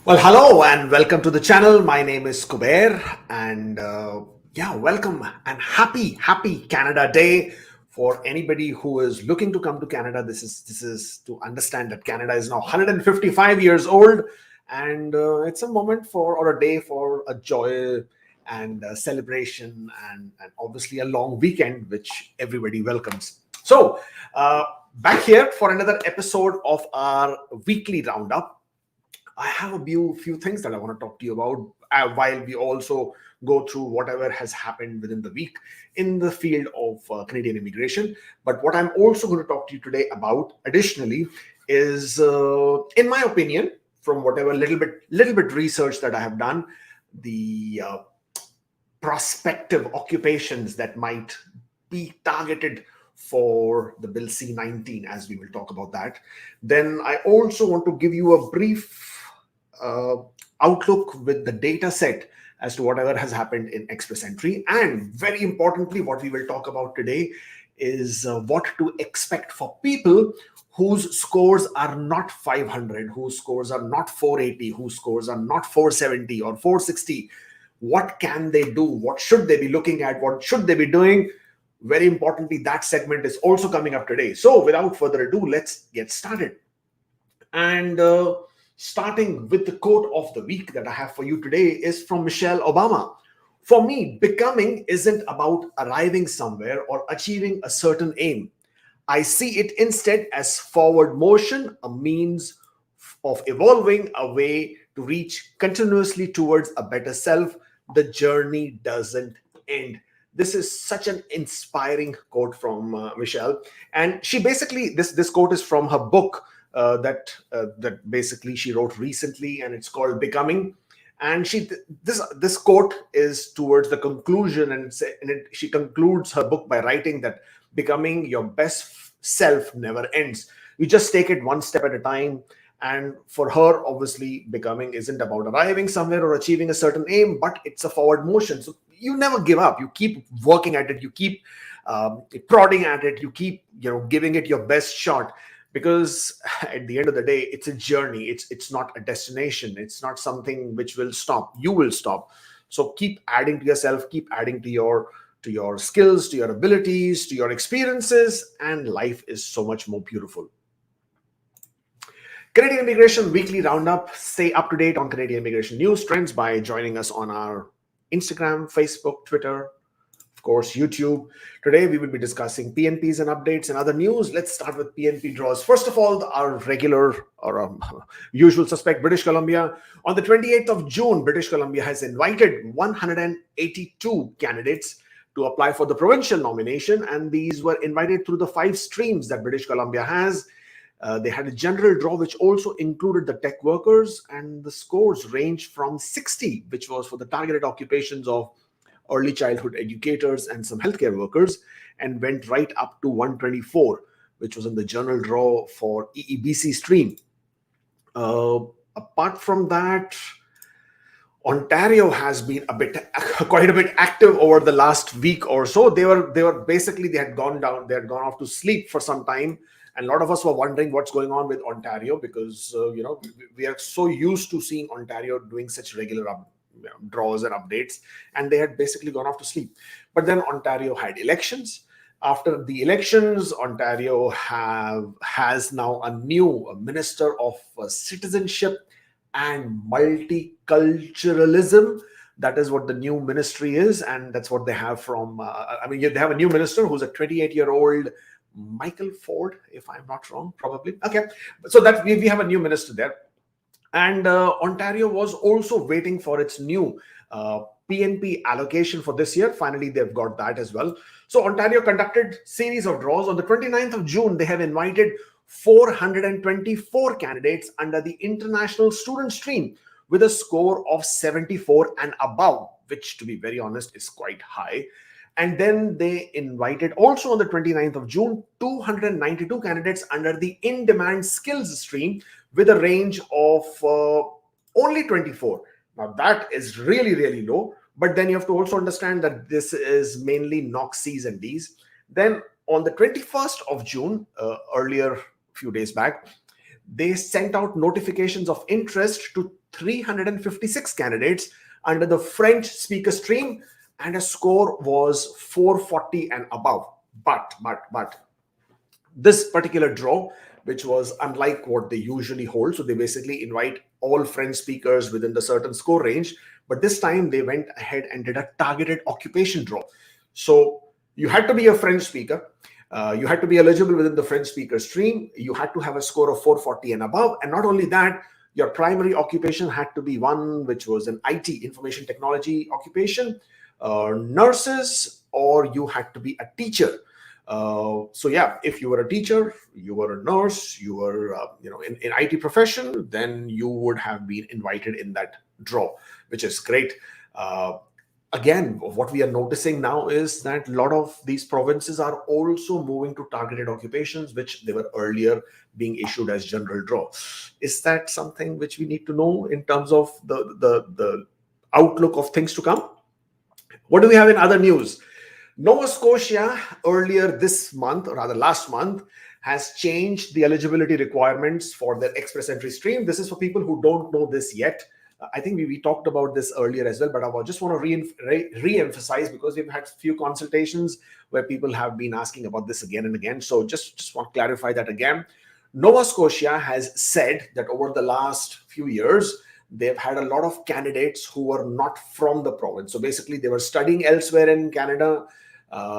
Well, hello and welcome to the channel. My name is Kubeir, and welcome and happy Canada Day for anybody who is looking to come to Canada. This is to understand that Canada is now 155 years old, and it's a moment or a day for a joy and a celebration, and obviously a long weekend, which everybody welcomes. So, back here for another episode of our weekly roundup. I have a few things that I want to talk to you about while we also go through whatever has happened within the week in the field of Canadian immigration. But what I'm also going to talk to you today about, additionally, is, in my opinion, from whatever little bit research that I have done, the prospective occupations that might be targeted for the Bill C-19, as we will talk about that. Then I also want to give you a brief outlook with the data set as to whatever has happened in Express Entry. And very importantly, what we will talk about today is what to expect for people whose scores are not 500, whose scores are not 480, whose scores are not 470 or 460. What can they do? What should they be looking at? What should they be doing? Very importantly, that segment is also coming up today. So without further ado, let's get started. And starting with the quote of the week that I have for you today is from Michelle Obama. For me, becoming isn't about arriving somewhere or achieving a certain aim. I see it instead as forward motion, a means of evolving, a way to reach continuously towards a better self. The journey doesn't end. This is such an inspiring quote from Michelle. And she basically, this quote is from her book, that basically she wrote recently, and it's called Becoming. And this quote is towards the conclusion, and she concludes her book by writing that becoming your best self never ends. You just take it one step at a time. And for her, obviously, becoming isn't about arriving somewhere or achieving a certain aim, but it's a forward motion. So you never give up. You keep working at it. You keep prodding at it. You keep giving it your best shot. Because at the end of the day, it's a journey. It's not a destination. It's not something which will stop. You will stop. So keep adding to yourself, keep adding to your skills, to your abilities, to your experiences, and life is so much more beautiful. Canadian Immigration Weekly Roundup. Stay up to date on Canadian immigration news trends by joining us on our Instagram, Facebook, Twitter, of course, YouTube. Today, we will be discussing PNPs and updates and other news. Let's start with PNP draws. First of all, our regular or usual suspect, British Columbia. On the 28th of June, British Columbia has invited 182 candidates to apply for the provincial nomination. And these were invited through the 5 streams that British Columbia has. They had a general draw, which also included the tech workers. And the scores ranged from 60, which was for the targeted occupations of early childhood educators and some healthcare workers, and went right up to 124, which was in the general draw for EEBC stream. Apart from that, Ontario has been quite a bit active over the last week or so. They had gone off to sleep for some time, and a lot of us were wondering what's going on with Ontario, because we are so used to seeing Ontario doing such regular draws and updates, and they had basically gone off to sleep. But then Ontario had elections. After the elections, Ontario has now a new Minister of Citizenship and Multiculturalism. That is what the new ministry is, and that's what they have from they have a new minister who's a 28-year-old Michael Ford, if I'm not wrong, probably. Okay, so that we have a new minister there. And Ontario was also waiting for its new PNP allocation for this year. Finally, they've got that as well. So Ontario conducted series of draws. On the 29th of June, they have invited 424 candidates under the international student stream with a score of 74 and above, which, to be very honest, is quite high. And then they invited also on the 29th of June, 292 candidates under the in-demand skills stream with a range of only 24. Now that is really, really low. But then you have to also understand that this is mainly NOC Cs and Ds. Then on the 21st of June, earlier, few days back, they sent out notifications of interest to 356 candidates under the French speaker stream, and a score was 440 and above. But this particular draw, which was unlike what they usually hold, so they basically invite all French speakers within the certain score range, but this time they went ahead and did a targeted occupation draw. So you had to be a French speaker, you had to be eligible within the French speaker stream, you had to have a score of 440 and above, and not only that, your primary occupation had to be one which was an IT, information technology occupation, nurses, or you had to be a teacher. So yeah, if you were a teacher, you were a nurse, you were in IT profession, then you would have been invited in that draw, which is great. Again, what we are noticing now is that a lot of these provinces are also moving to targeted occupations, which they were earlier being issued as general draw. Is that something which we need to know in terms of the outlook of things to come? What do we have in other news? Nova Scotia earlier this month, or rather last month, has changed the eligibility requirements for their express entry stream. This is for people who don't know this yet. I think we talked about this earlier as well, but I just want to re-emphasize, because we've had a few consultations where people have been asking about this again and again. So just want to clarify that again. Nova Scotia has said that over the last few years, they've had a lot of candidates who were not from the province. So basically, they were studying elsewhere in Canada.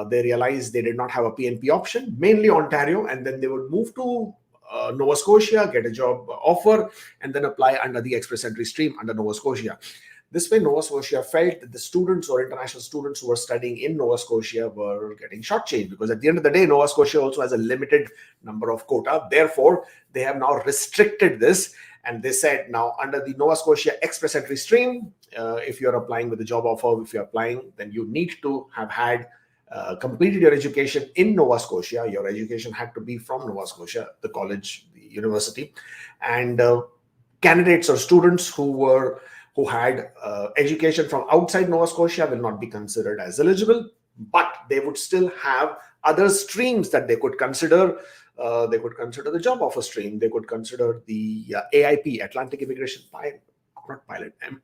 They realized they did not have a PNP option, mainly Ontario, and then they would move to Nova Scotia, get a job offer, and then apply under the express entry stream under Nova Scotia. This way, Nova Scotia felt that the students or international students who were studying in Nova Scotia were getting shortchanged, because at the end of the day, Nova Scotia also has a limited number of quota. Therefore, they have now restricted this, and they said now under the Nova Scotia express entry stream, if you're applying with a job offer, if you're applying, then you need to have had completed your education in Nova Scotia. Your education had to be from Nova Scotia, the college, the university, and candidates or students who had education from outside Nova Scotia will not be considered as eligible, but they would still have other streams that they could consider. They could consider the job offer stream. They could consider the AIP, Atlantic Immigration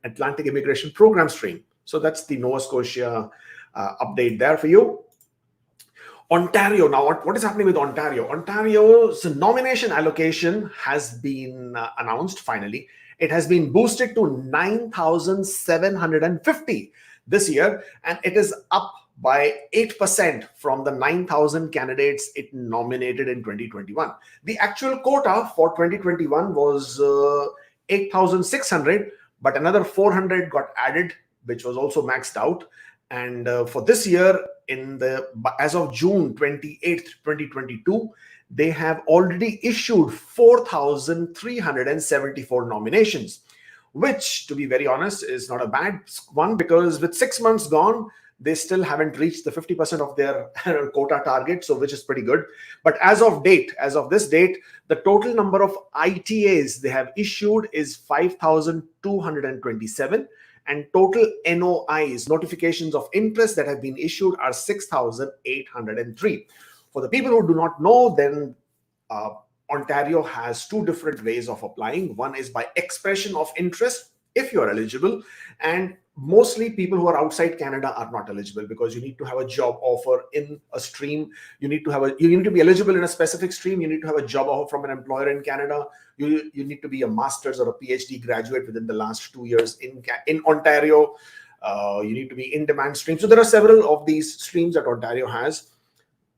Atlantic Immigration Program stream. So that's the Nova Scotia update there for you. Ontario, now what is happening with Ontario? Ontario's nomination allocation has been announced finally. It has been boosted to 9,750 this year, and it is up by 8% from the 9,000 candidates it nominated in 2021. The actual quota for 2021 was 8,600, but another 400 got added, which was also maxed out. And for this year, as of June 28th, 2022, they have already issued 4,374 nominations, which, to be very honest, is not a bad one, because with 6 months gone, they still haven't reached the 50% of their quota target, so which is pretty good. But as of this date, the total number of ITAs they have issued is 5,227. And total NOIs, notifications of interest, that have been issued are 6,803. For the people who do not know, then Ontario has two different ways of applying. One is by expression of interest, if you are eligible, and mostly people who are outside Canada are not eligible, because you need to have a job offer in a stream. You need to be eligible in a specific stream. You need to have a job offer from an employer in Canada. You need to be a master's or a PhD graduate within the last 2 years in Ontario. You need to be in demand stream. So there are several of these streams that Ontario has.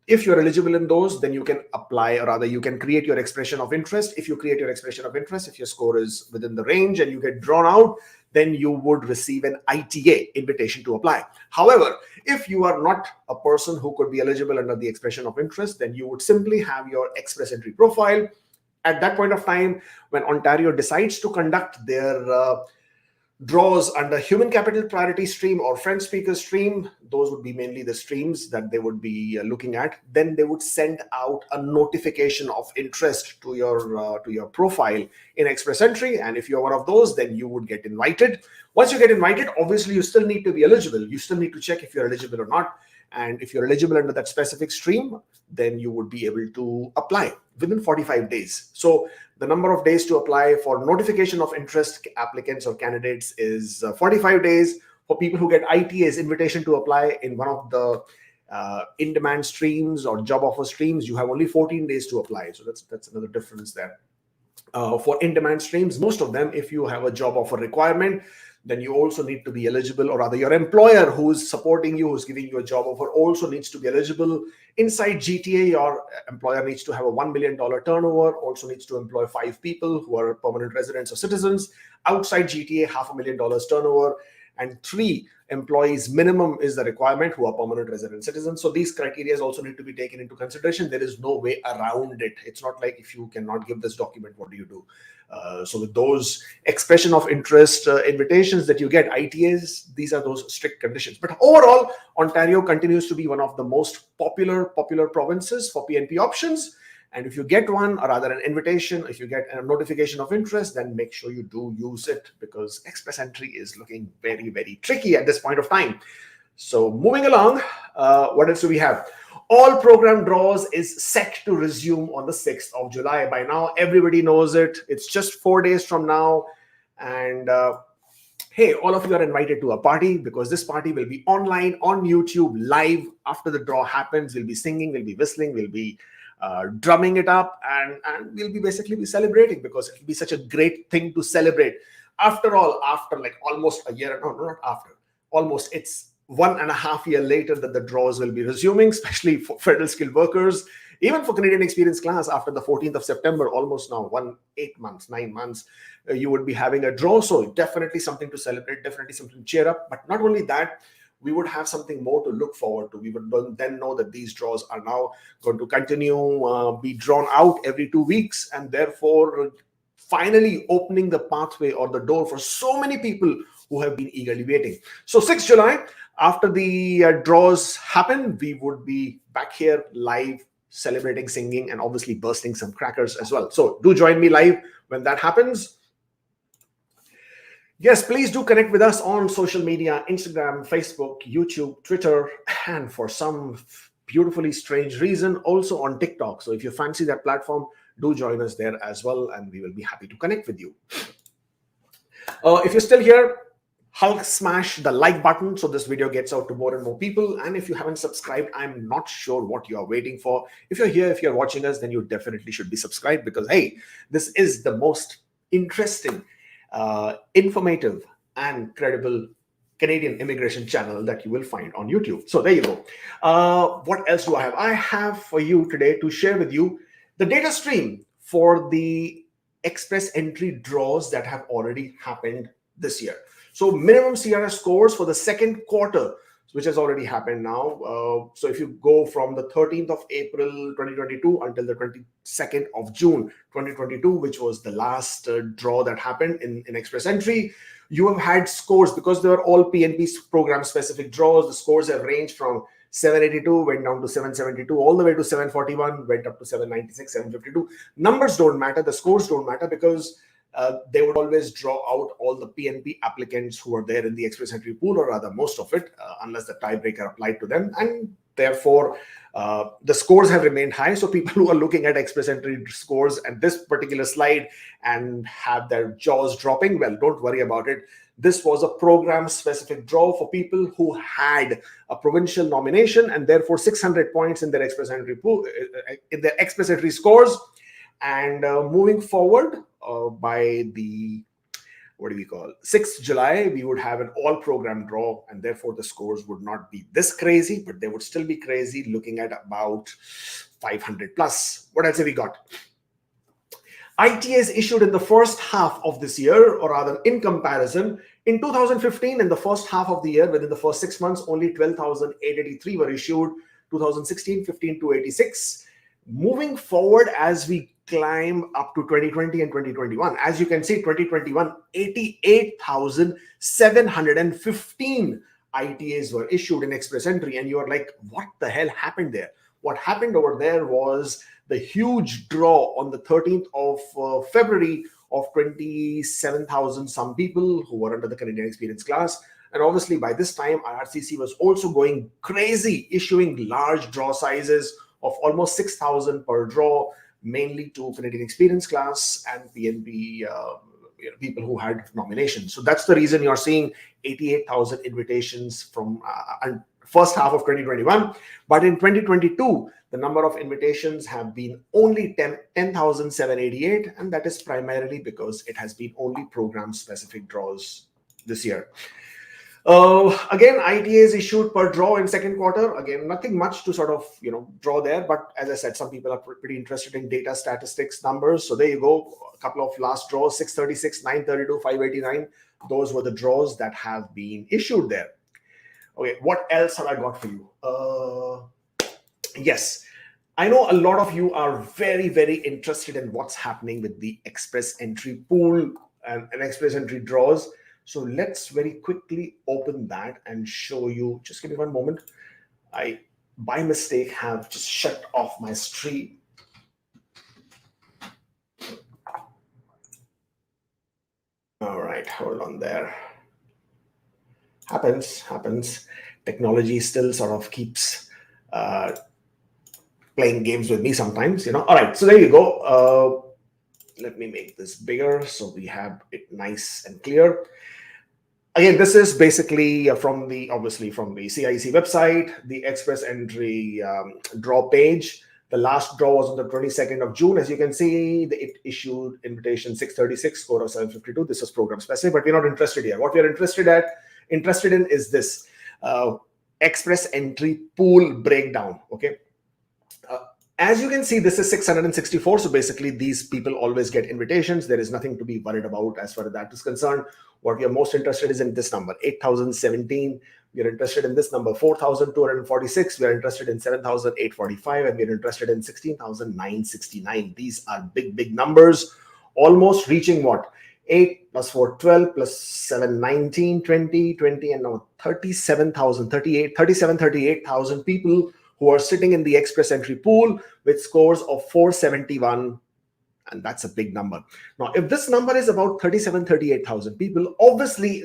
If you're eligible in those, then you can apply, or rather you can create your expression of interest. If you create your expression of interest, if your score is within the range and you get drawn out, then you would receive an ITA, invitation to apply. However, if you are not a person who could be eligible under the expression of interest, then you would simply have your express entry profile. At that point of time, when Ontario decides to conduct their draws under human capital priority stream or French speaker stream, those would be mainly the streams that they would be looking at. Then they would send out a notification of interest to your profile in express entry, and if you're one of those, then you would get invited. Once you get invited, obviously you still need to be eligible. You still need to check if you're eligible or not, And if you're eligible under that specific stream, then you would be able to apply within 45 days. So the number of days to apply for notification of interest applicants or candidates is 45 days. For people who get ITAs, invitation to apply, in one of the in-demand streams or job offer streams, you have only 14 days to apply. So that's another difference there. For in-demand streams, most of them, if you have a job offer requirement, then you also need to be eligible, or rather your employer who is supporting you, who's giving you a job offer, also needs to be eligible. Inside GTA, your employer needs to have a $1 million turnover, also needs to employ 5 people who are permanent residents or citizens. Outside GTA, $500,000 turnover, and 3 employees minimum is the requirement who are permanent resident citizens. So these criteria also need to be taken into consideration. There is no way around it. It's not like if you cannot give this document, what do you do? So with those expression of interest invitations that you get, ITAs, these are those strict conditions. But overall, Ontario continues to be one of the most popular provinces for PNP options. And if you get one, or rather an invitation, if you get a notification of interest, then make sure you do use it, because express entry is looking very, very tricky at this point of time. So moving along, what else do we have? All program draws is set to resume on the 6th of July. By now, everybody knows it. It's just 4 days from now. And hey, all of you are invited to a party, because this party will be online, on YouTube, live. After the draw happens, we'll be singing, we'll be whistling, we'll be drumming it up, and we'll be basically celebrating, because it'll be such a great thing to celebrate. After all, after like almost a year, no, not after, almost, it's 1.5 years later that the draws will be resuming, especially for federal skilled workers, even for Canadian experience class. After the 14th of September, almost now 9 months, you would be having a draw. So definitely something to celebrate, definitely something to cheer up. But not only that, we would have something more to look forward to. We would then know that these draws are now going to continue, be drawn out every 2 weeks, and therefore finally opening the pathway or the door for so many people who have been eagerly waiting. So 6th July, after the draws happen, we would be back here live, celebrating, singing, and obviously bursting some crackers as well. So do join me live when that happens. Yes, please do connect with us on social media, Instagram, Facebook, YouTube, Twitter, and for some beautifully strange reason, also on TikTok. So if you fancy that platform, do join us there as well, and we will be happy to connect with you. If you're still here, Hulk smash the like button so this video gets out to more and more people. And if you haven't subscribed, I'm not sure what you are waiting for. If you're here, if you're watching us, then you definitely should be subscribed, because hey, this is the most interesting, informative, and credible Canadian immigration channel that you will find on YouTube. So there you go. What else do I have? I have for you today to share with you the data stream for the express entry draws that have already happened this year. So minimum CRS scores for the second quarter, which has already happened now. So if you go from the 13th of April 2022 until the 22nd of June 2022, which was the last draw that happened in express entry, you have had scores, because they were all PNP program specific draws. The scores have ranged from 782, went down to 772, all the way to 741, went up to 796, 752. Numbers don't matter, the scores don't matter, because they would always draw out all the PNP applicants who are there in the express entry pool, or rather most of it, unless the tiebreaker applied to them. And therefore, the scores have remained high. So people who are looking at express entry scores at this particular slide and have their jaws dropping, well, don't worry about it. This was a program-specific draw for people who had a provincial nomination and therefore 600 points in their express entry pool, in their express entry scores. And moving forward, by the 6th July, we would have an all-program draw, and therefore the scores would not be this crazy, but they would still be crazy, looking at about 500 plus. What else have we got? ITAs issued in the first half of this year, or rather in comparison, in 2015, in the first half of the year, within the first 6 months, only 12,883 were issued. 2016, 15, 286. Moving forward, as we climb up to 2020 and 2021, as you can see, 2021, 88,715 ITAs were issued in express entry, and you are like, what the hell happened there? What happened over there was the huge draw on the 13th of February of 27,000 some people who were under the Canadian experience class. And obviously by this time, RCC was also going crazy, issuing large draw sizes of almost 6,000 per draw, mainly to Canadian Experience class and PNP people who had nominations. So that's the reason you're seeing 88,000 invitations from first half of 2021. But in 2022, the number of invitations have been only 10,788, and that is primarily because it has been only program-specific draws this year. Again, ITAs issued per draw in second quarter. Again, nothing much to sort of draw there, but as I said, some people are pretty interested in data statistics numbers. So there you go, a couple of last draws: 636, 932, 589. Those were the draws that have been issued there. Okay, what else have I got for you? Yes, I know a lot of you are very, very interested in what's happening with the express entry pool and express entry draws. So let's very quickly open that and show you. Just give me one moment. I, by mistake, have just shut off my stream. All right, hold on there. Happens. Technology still sort of keeps playing games with me sometimes, All right, so there you go. Let me make this bigger so we have it nice and clear. Again, this is basically from the CIEC website, the express entry draw page. The last draw was on the 22nd of June. As you can see, it issued invitation 636, score of 752. This is program specific, but we're not interested here. What we are interested in is this express entry pool breakdown. Okay. As you can see, this is 664. So basically, these people always get invitations. There is nothing to be worried about as far as that is concerned. What we are most interested is in this number, 8,017. We are interested in this number, 4,246. We are interested in 7,845. And we are interested in 16,969. These are big numbers, almost reaching what? 8 plus 4, 12 plus 7, 19, 20, and now 38,000 people who are sitting in the express entry pool with scores of 471, and that's a big number. Now, if this number is about 38,000 people, obviously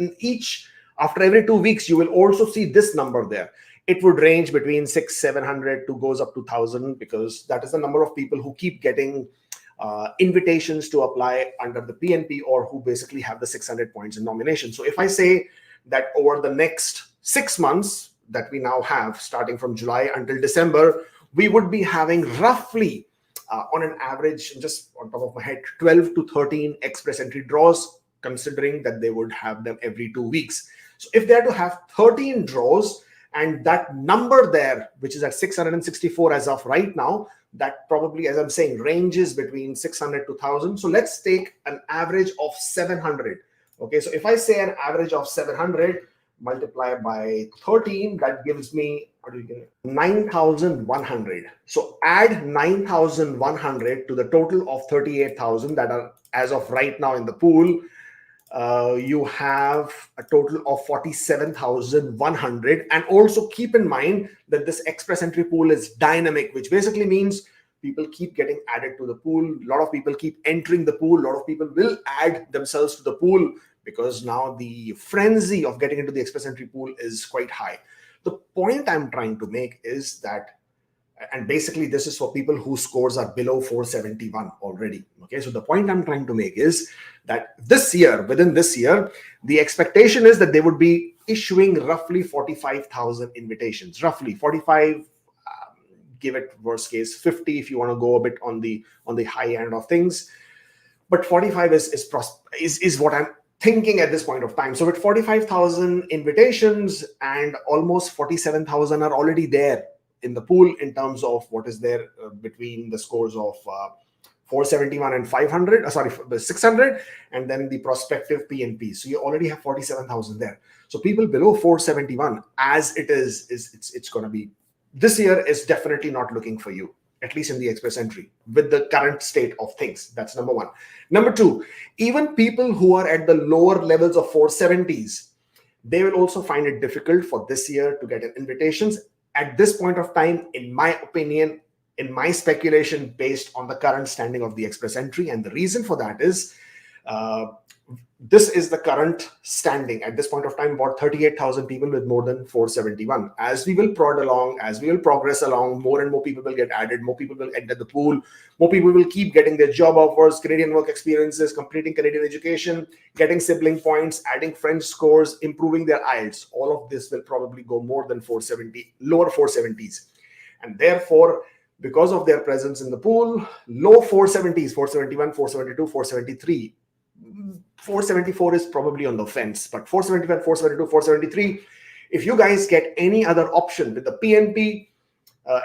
after every 2 weeks, you will also see this number there. It would range between 600-700 to goes up to 1,000, because that is the number of people who keep getting invitations to apply under the PNP, or who basically have the 600 points in nomination. So if I say that over the next 6 months, that we now have, starting from July until December, we would be having roughly, on an average, just on top of my head, 12 to 13 express entry draws, considering that they would have them every 2 weeks. So if they are to have 13 draws, and that number there, which is at 664 as of right now, that probably, as I'm saying, ranges between 600 to 1,000. So let's take an average of 700. Okay, so if I say an average of 700, multiply by 13, that gives me 9,100. So add 9,100 to the total of 38,000 that are as of right now in the pool. You have a total of 47,100. And also keep in mind that this express entry pool is dynamic, which basically means people keep getting added to the pool. A lot of people keep entering the pool. A lot of people will add themselves to the pool, because now the frenzy of getting into the express entry pool is quite high. The point I'm trying to make is that, and basically this is for people whose scores are below 471 already. Okay, so the point I'm trying to make is that within this year, the expectation is that they would be issuing roughly 45,000 invitations, roughly 45, give it worst case 50 if you want to go a bit on the high end of things. But 45 is what I'm thinking at this point of time. So with 45,000 invitations, and almost 47,000 are already there in the pool in terms of what is there between the scores of 471 and 600, and then the prospective PNP. So you already have 47,000 there. So people below 471, as it is it's going to be, this year is definitely not looking for you, at least in the express entry, with the current state of things. That's number one. Number two, even people who are at the lower levels of 470s, they will also find it difficult for this year to get invitations at this point of time, in my opinion, in my speculation, based on the current standing of the express entry. And the reason for that is This is the current standing at this point of time, about 38,000 people with more than 471. As we will prod along, as we will progress along, more and more people will get added, more people will enter the pool, more people will keep getting their job offers, Canadian work experiences, completing Canadian education, getting sibling points, adding French scores, improving their IELTS. All of this will probably go more than 470, lower 470s. And therefore, because of their presence in the pool, low 470s, 471, 472, 473, 474 is probably on the fence, but 475, 472, 473, if you guys get any other option with the PNP,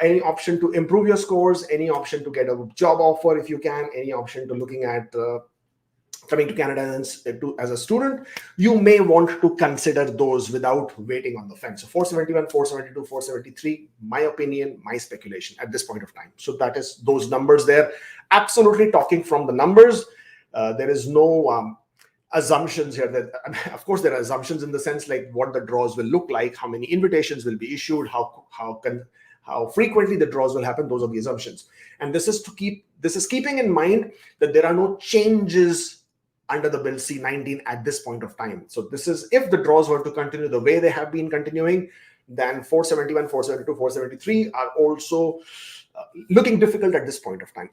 any option to improve your scores, any option to get a job offer if you can, any option to looking at coming to Canada as a student, you may want to consider those without waiting on the fence. So 471, 472, 473, my opinion, my speculation at this point of time. So that is those numbers there. Absolutely talking from the numbers. There is no assumptions here. That of course there are assumptions in the sense like what the draws will look like, how many invitations will be issued, how frequently the draws will happen. Those are the assumptions, and this is keeping in mind that there are no changes under the bill C-19 at this point of time. So this is if the draws were to continue the way they have been continuing, then 471, 472, 473 are also looking difficult at this point of time.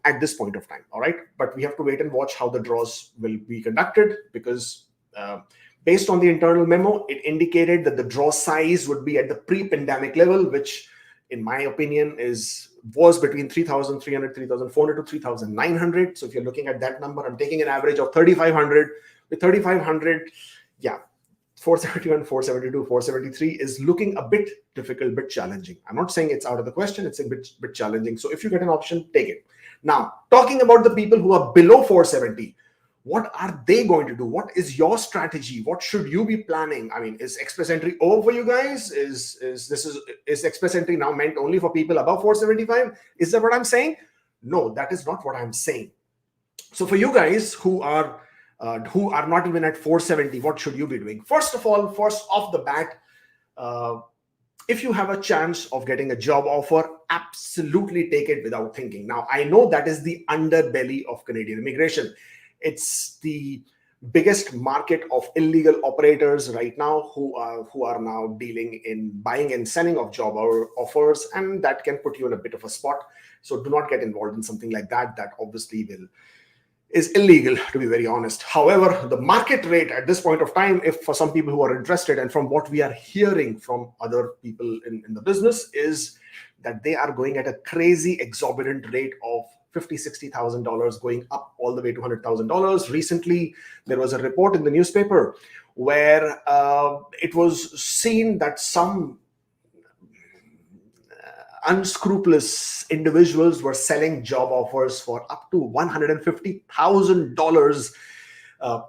All right, but we have to wait and watch how the draws will be conducted, because based on the internal memo, it indicated that the draw size would be at the pre-pandemic level, which in my opinion was between 3,300, 3,400 to 3,900. So if you're looking at that number, I'm taking an average of 3,500. With 3,500, yeah, 471, 472, 473 is looking a bit difficult, bit challenging. I'm not saying it's out of the question. It's a bit challenging. So if you get an option, take it. Now, talking about the people who are below 470, what are they going to do? What is your strategy? What should you be planning? I mean, is Express Entry over for you guys? Is Express Entry now meant only for people above 475? Is that what I'm saying? No, that is not what I'm saying. So for you guys who are not even at 470, what should you be doing? First off the bat, if you have a chance of getting a job offer, absolutely take it without thinking. Now, I know that is the underbelly of Canadian immigration. It's the biggest market of illegal operators right now who are now dealing in buying and selling of job offers, and that can put you in a bit of a spot. So do not get involved in something like that. That obviously is illegal, to be very honest. However, the market rate at this point of time, if for some people who are interested, and from what we are hearing from other people in the business, is that they are going at a crazy exorbitant rate of $50,000, $60,000, going up all the way to $100,000. Recently, there was a report in the newspaper where it was seen that some unscrupulous individuals were selling job offers for up to $150,000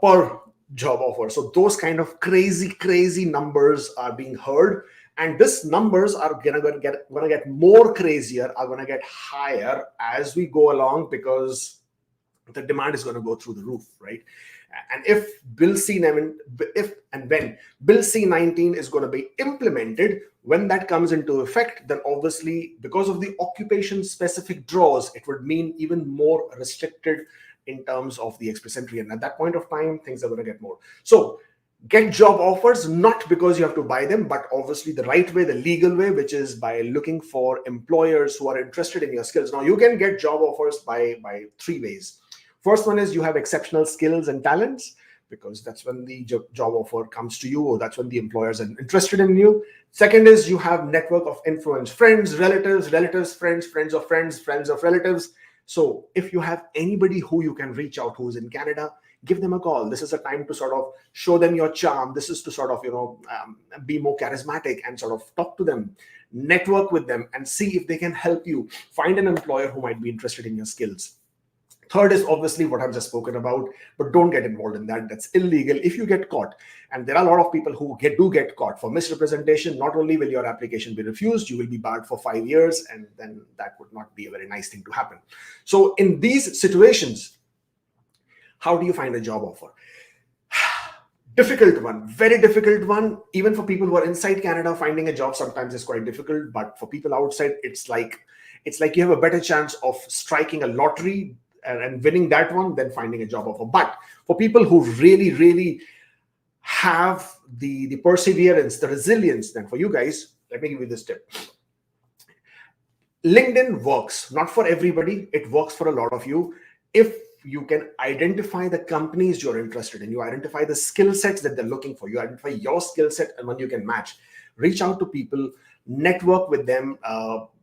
per job offer. So those kind of crazy numbers are being heard. And these numbers are gonna get more crazier, are gonna get higher as we go along, because the demand is gonna go through the roof, right? And if when Bill C-19 is going to be implemented, when that comes into effect, then obviously because of the occupation-specific draws, it would mean even more restricted in terms of the Express Entry. And at that point of time, things are going to get more. So get job offers, not because you have to buy them, but obviously the right way, the legal way, which is by looking for employers who are interested in your skills. Now, you can get job offers by three ways. First one is you have exceptional skills and talents, because that's when the job offer comes to you, or that's when the employers are interested in you. Second is you have network of influence, friends, relatives, friends, friends of friends, friends of relatives. So if you have anybody who you can reach out who's in Canada, give them a call. This is a time to sort of show them your charm. This is to sort of, be more charismatic and sort of talk to them, network with them, and see if they can help you find an employer who might be interested in your skills. Third is obviously what I've just spoken about, but don't get involved in that. That's illegal if you get caught. And there are a lot of people who do get caught for misrepresentation. Not only will your application be refused, you will be barred for 5 years, and then that would not be a very nice thing to happen. So in these situations, how do you find a job offer? Difficult one, very difficult one. Even for people who are inside Canada, finding a job sometimes is quite difficult. But for people outside, it's like you have a better chance of striking a lottery and winning that one than finding a job offer. But for people who really have the perseverance, the resilience, then for you guys, let me give you this tip. LinkedIn works, not for everybody. It works for a lot of you. If you can identify the companies you're interested in, you identify the skill sets that they're looking for, you identify your skill set and one you can match, reach out to people, network with them,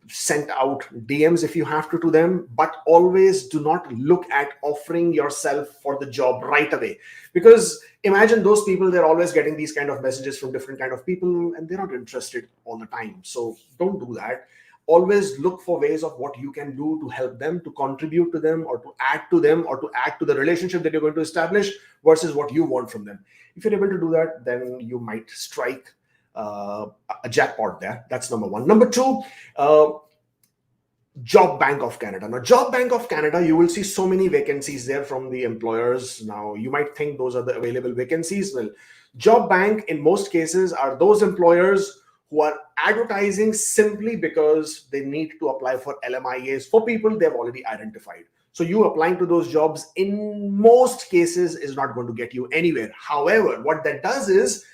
send out DMs if you have to them, but always do not look at offering yourself for the job right away. Because imagine those people, they're always getting these kind of messages from different kind of people and they're not interested all the time. So don't do that. Always look for ways of what you can do to help them, to contribute to them, or to add to them, or to add to the relationship that you're going to establish versus what you want from them. If you're able to do that, then you might strike a jackpot there. That's number one. Number two, Job Bank of Canada. Now, Job Bank of Canada, you will see so many vacancies there from the employers. Now, you might think those are the available vacancies. Well, Job Bank in most cases are those employers who are advertising simply because they need to apply for LMIAs for people they've already identified. So you applying to those jobs in most cases is not going to get you anywhere. However, what that does is,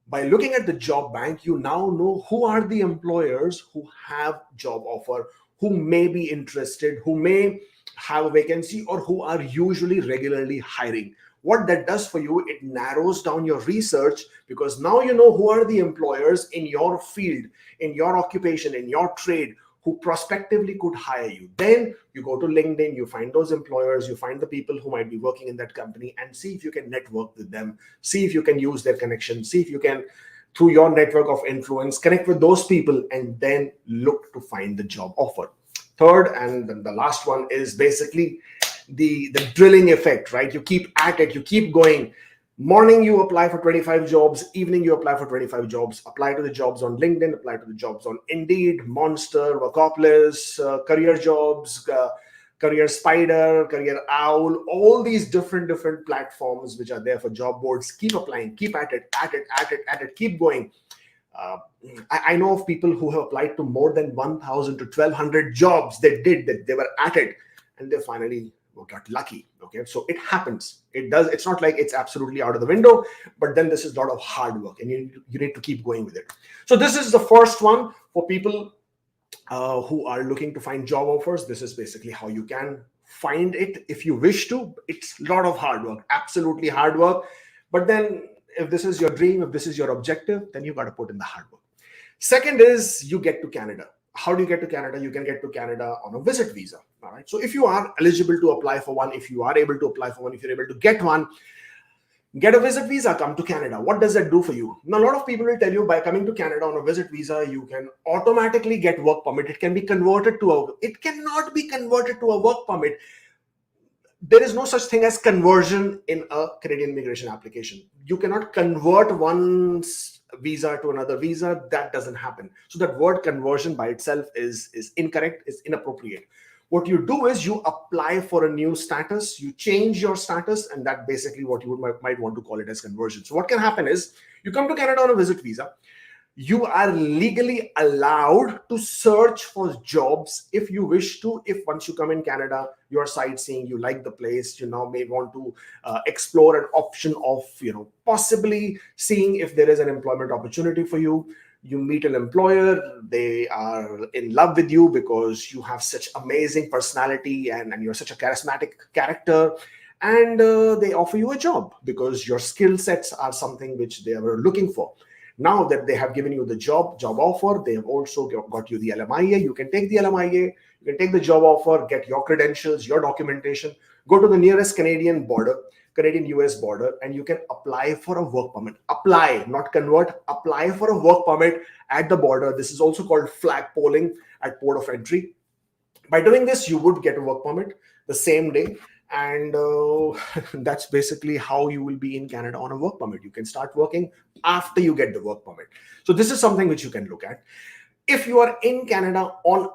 by looking at the job bank, you now know who are the employers who have job offer, who may be interested, who may have a vacancy, or who are usually regularly hiring. What that does for you, it narrows down your research, because now you know who are the employers in your field, in your occupation, in your trade, who prospectively could hire you. Then you go to LinkedIn, you find those employers, you find the people who might be working in that company, and see if you can network with them, see if you can use their connection, see if you can, through your network of influence, connect with those people, and then look to find the job offer. Third, and then the last one, is basically the drilling effect, right? You keep at it, you keep going. Morning you apply for 25 jobs, evening you apply for 25 jobs, apply to the jobs on LinkedIn, apply to the jobs on Indeed, Monster, Workopolis, Career Jobs, Career Spider, Career Owl, all these different platforms which are there for job boards. Keep applying, keep at it, keep going. I know of people who have applied to more than 1,000 to 1,200 jobs. They were at it, and they finally got lucky. Okay, so it happens. It does. It's not like it's absolutely out of the window, but then this is a lot of hard work, and you need to keep going with it. So this is the first one for people who are looking to find job offers. This is basically how you can find it if you wish to. It's a lot of hard work, absolutely hard work. But then if this is your dream, if this is your objective, then you got to put in the hard work. Second is you get to Canada. How do you get to Canada? You can get to Canada on a visit visa. All right. So if you are eligible to apply for one, if you are able to apply for one, if you're able to get one, get a visit visa, come to Canada. What does that do for you? Now, a lot of people will tell you by coming to Canada on a visit visa, you can automatically get work permit. It cannot be converted to a work permit. There is no such thing as conversion in a Canadian immigration application. You cannot convert one visa to another visa. That doesn't happen. So that word conversion by itself is incorrect, is inappropriate. What you do is you apply for a new status, you change your status, and that basically what you might want to call it as conversion. So what can happen is you come to Canada on a visit visa. You are legally allowed to search for jobs if you wish to. If once you come in Canada, you're sightseeing, you like the place, you now may want to explore an option of, possibly seeing if there is an employment opportunity for you. You meet an employer, they are in love with you because you have such amazing personality and you're such a charismatic character, and they offer you a job because your skill sets are something which they were looking for. Now that they have given you the job offer, they have also got you the LMIA. You can take the LMIA, you can take the job offer, get your credentials, your documentation, go to the nearest Canadian-US border, and you can apply for a work permit. Apply, not convert, apply for a work permit at the border. This is also called flag polling at port of entry. By doing this, you would get a work permit the same day. And that's basically how you will be in Canada on a work permit. You can start working after you get the work permit. So this is something which you can look at. If you are in Canada on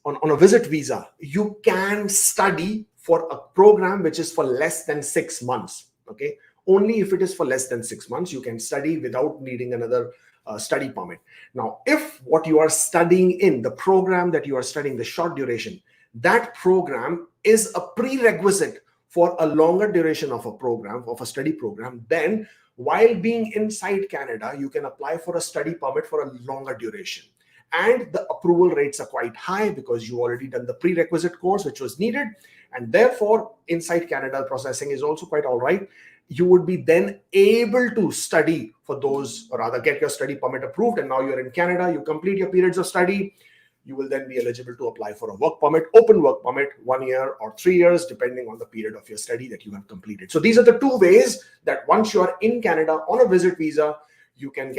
a visit visa, you can study for a program which is for less than 6 months. Okay, only if it is for less than 6 months, you can study without needing another study permit. Now, if what you are studying in the program that you are studying, the short duration, that program is a prerequisite for a longer duration of a program, of a study program. Then while being inside Canada, you can apply for a study permit for a longer duration. And the approval rates are quite high because you already done the prerequisite course which was needed. And therefore, inside Canada, processing is also quite all right. You would be then able to study for those, or rather get your study permit approved. And now you're in Canada, you complete your periods of study, you will then be eligible to apply for a work permit, open work permit, 1 year or 3 years, depending on the period of your study that you have completed. So these are the two ways that once you are in Canada on a visit visa, you can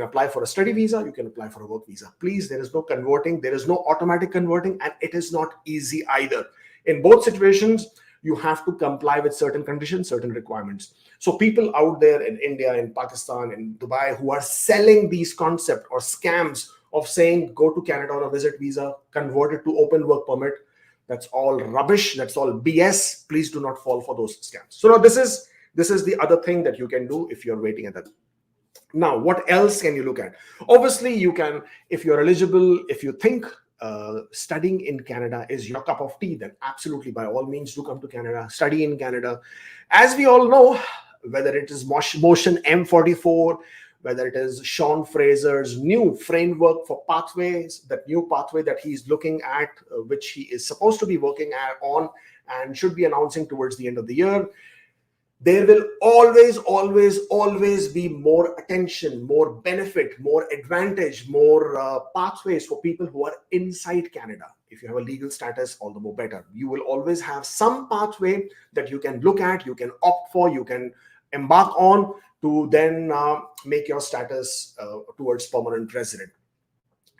apply for a study visa, you can apply for a work visa. Please, there is no converting, there is no automatic converting, and it is not easy either. In both situations, you have to comply with certain conditions, certain requirements. So people out there in India, in Pakistan, in Dubai, who are selling these concepts or scams of saying go to Canada on a visit visa, convert it to open work permit, that's all rubbish, that's all BS. Please do not fall for those scams. So now this is the other thing that you can do if you're waiting at that. Now, what else can you look at? Obviously, you can, if you're eligible, if you think studying in Canada is your cup of tea, then absolutely, by all means, do come to Canada, study in Canada. As we all know, whether it is Motion M44, whether it is Sean Fraser's new framework for pathways, that new pathway that he's looking at, which he is supposed to be working on and should be announcing towards the end of the year, there will always be more attention, more benefit, more advantage, more pathways for people who are inside Canada. If you have a legal status, all the more better. You will always have some pathway that you can look at, you can opt for, you can embark on to then make your status towards permanent resident.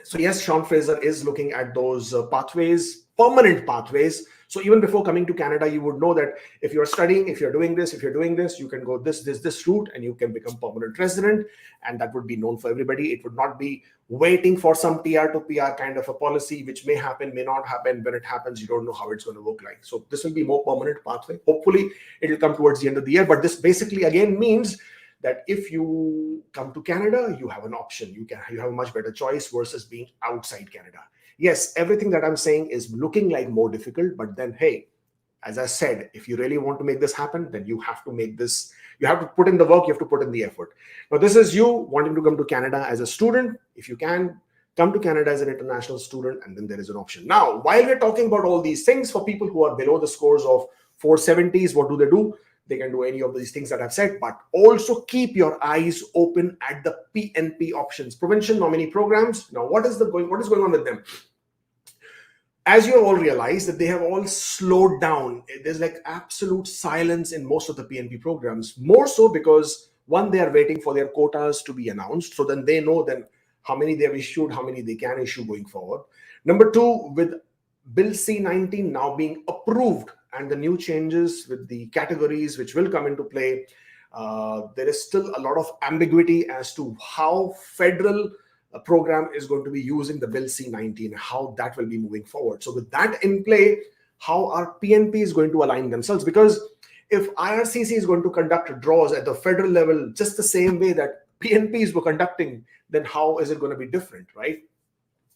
So yes, Sean Fraser is looking at those pathways, permanent pathways. So even before coming to Canada, you would know that if you're studying, if you're doing this, you can go this route and you can become permanent resident. And that would be known for everybody. It would not be waiting for some TR to PR kind of a policy, which may happen, may not happen. When it happens, you don't know how it's going to look like. So this will be more permanent pathway. Hopefully it will come towards the end of the year. But this basically again means that if you come to Canada, you have an option. You have a much better choice versus being outside Canada. Yes, everything that I'm saying is looking like more difficult, but then, hey, as I said, if you really want to make this happen, then you have to make this, you have to put in the work, you have to put in the effort. Now, this is you wanting to come to Canada as a student. If you can, come to Canada as an international student, and then there is an option. Now, while we're talking about all these things, for people who are below the scores of 470s, what do? They can do any of these things that I've said, but also keep your eyes open at the PNP options, provincial nominee programs. Now, what is going on with them? As you have all realized that they have all slowed down. There's like absolute silence in most of the PNP programs, more so because one, they are waiting for their quotas to be announced. So then they know then how many they have issued, how many they can issue going forward. Number two, with Bill C-19 now being approved and the new changes with the categories which will come into play, there is still a lot of ambiguity as to how federal program is going to be using the Bill C-19, how that will be moving forward. So with that in play, how are PNPs going to align themselves? Because if IRCC is going to conduct draws at the federal level just the same way that PNPs were conducting, then how is it going to be different, right?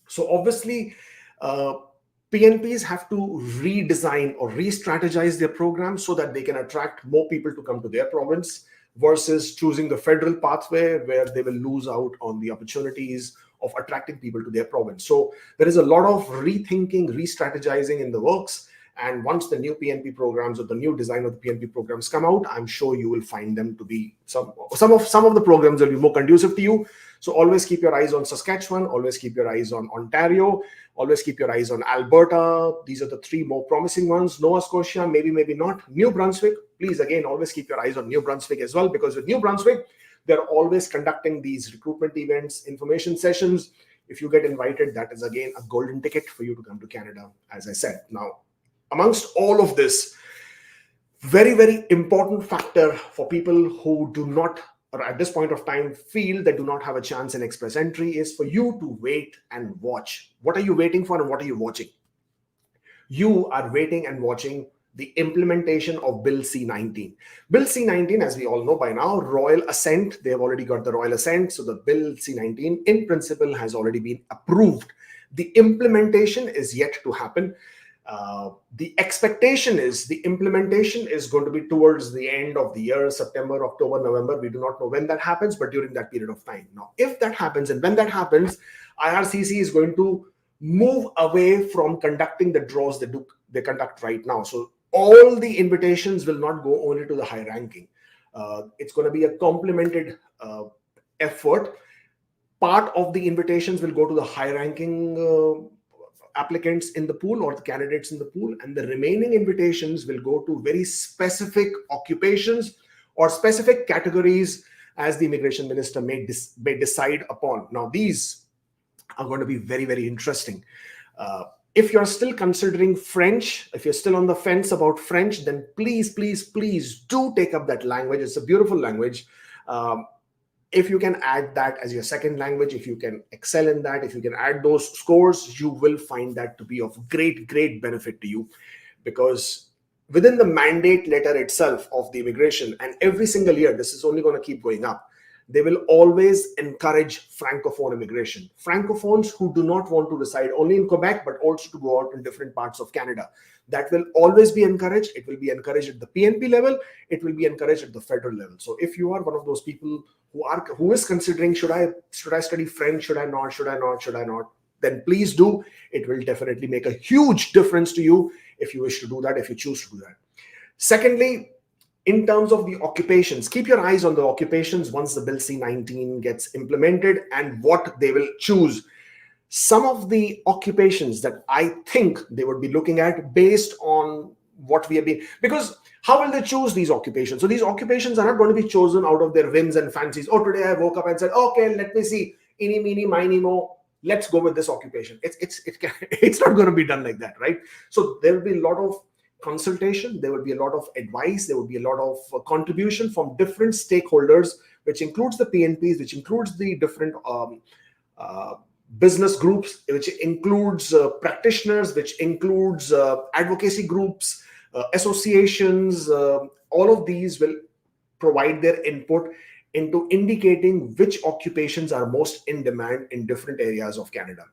So obviously, PNPs have to redesign or re-strategize their programs so that they can attract more people to come to their province, versus choosing the federal pathway where they will lose out on the opportunities of attracting people to their province. So there is a lot of rethinking, re-strategizing in the works. And once the new PNP programs or the new design of the PNP programs come out, I'm sure you will find them to be some of the programs will be more conducive to you. So always keep your eyes on Saskatchewan, always keep your eyes on Ontario, always keep your eyes on Alberta. These are the three more promising ones. Nova Scotia, maybe not. New Brunswick, please again, always keep your eyes on New Brunswick as well, because with New Brunswick, they're always conducting these recruitment events, information sessions. If you get invited, that is again a golden ticket for you to come to Canada, as I said. Now, amongst all of this, very, very important factor for people who do not, or at this point of time, feel they do not have a chance in express entry is for you to wait and watch. What are you waiting for and what are you watching? You are waiting and watching the implementation of Bill C-19. Bill C-19, as we all know by now, royal assent. They have already got the royal assent. So the Bill C-19 in principle has already been approved. The implementation is yet to happen. The expectation is the implementation is going to be towards the end of the year, September, October, November. We do not know when that happens, but during that period of time. Now, if that happens and when that happens, IRCC is going to move away from conducting the draws they conduct right now. So all the invitations will not go only to the high ranking. It's going to be a complemented effort. Part of the invitations will go to the high ranking applicants in the pool or the candidates in the pool, and the remaining invitations will go to very specific occupations or specific categories as the immigration minister may decide upon. Now, these are going to be very, very interesting. If you're still considering French, if you're still on the fence about French, then please, please, please do take up that language. It's a beautiful language. If you can add that as your second language, if you can excel in that, if you can add those scores, you will find that to be of great, great benefit to you, because within the mandate letter itself of the immigration, and every single year, this is only going to keep going up, they will always encourage Francophone immigration. Francophones who do not want to reside only in Quebec, but also to go out in different parts of Canada. That will always be encouraged. It will be encouraged at the PNP level. It will be encouraged at the federal level. So if you are one of those people who is considering, should I study French? Should I not? Then please do. It will definitely make a huge difference to you if you wish to do that, if you choose to do that. Secondly, in terms of the occupations, keep your eyes on the occupations once the Bill C-19 gets implemented and what they will choose. Some of the occupations that I think they would be looking at based on what we have been, because how will they choose these occupations? So these occupations are not going to be chosen out of their whims and fancies. Oh, today I woke up and said, okay, let me see, eeny, meeny, miny, mo, let's go with this occupation. It's not going to be done like that, right? So there will be a lot of consultation, there will be a lot of advice, there will be a lot of contribution from different stakeholders, which includes the PNPs, which includes the different business groups, which includes practitioners, which includes advocacy groups, associations. All of these will provide their input into indicating which occupations are most in demand in different areas of Canada.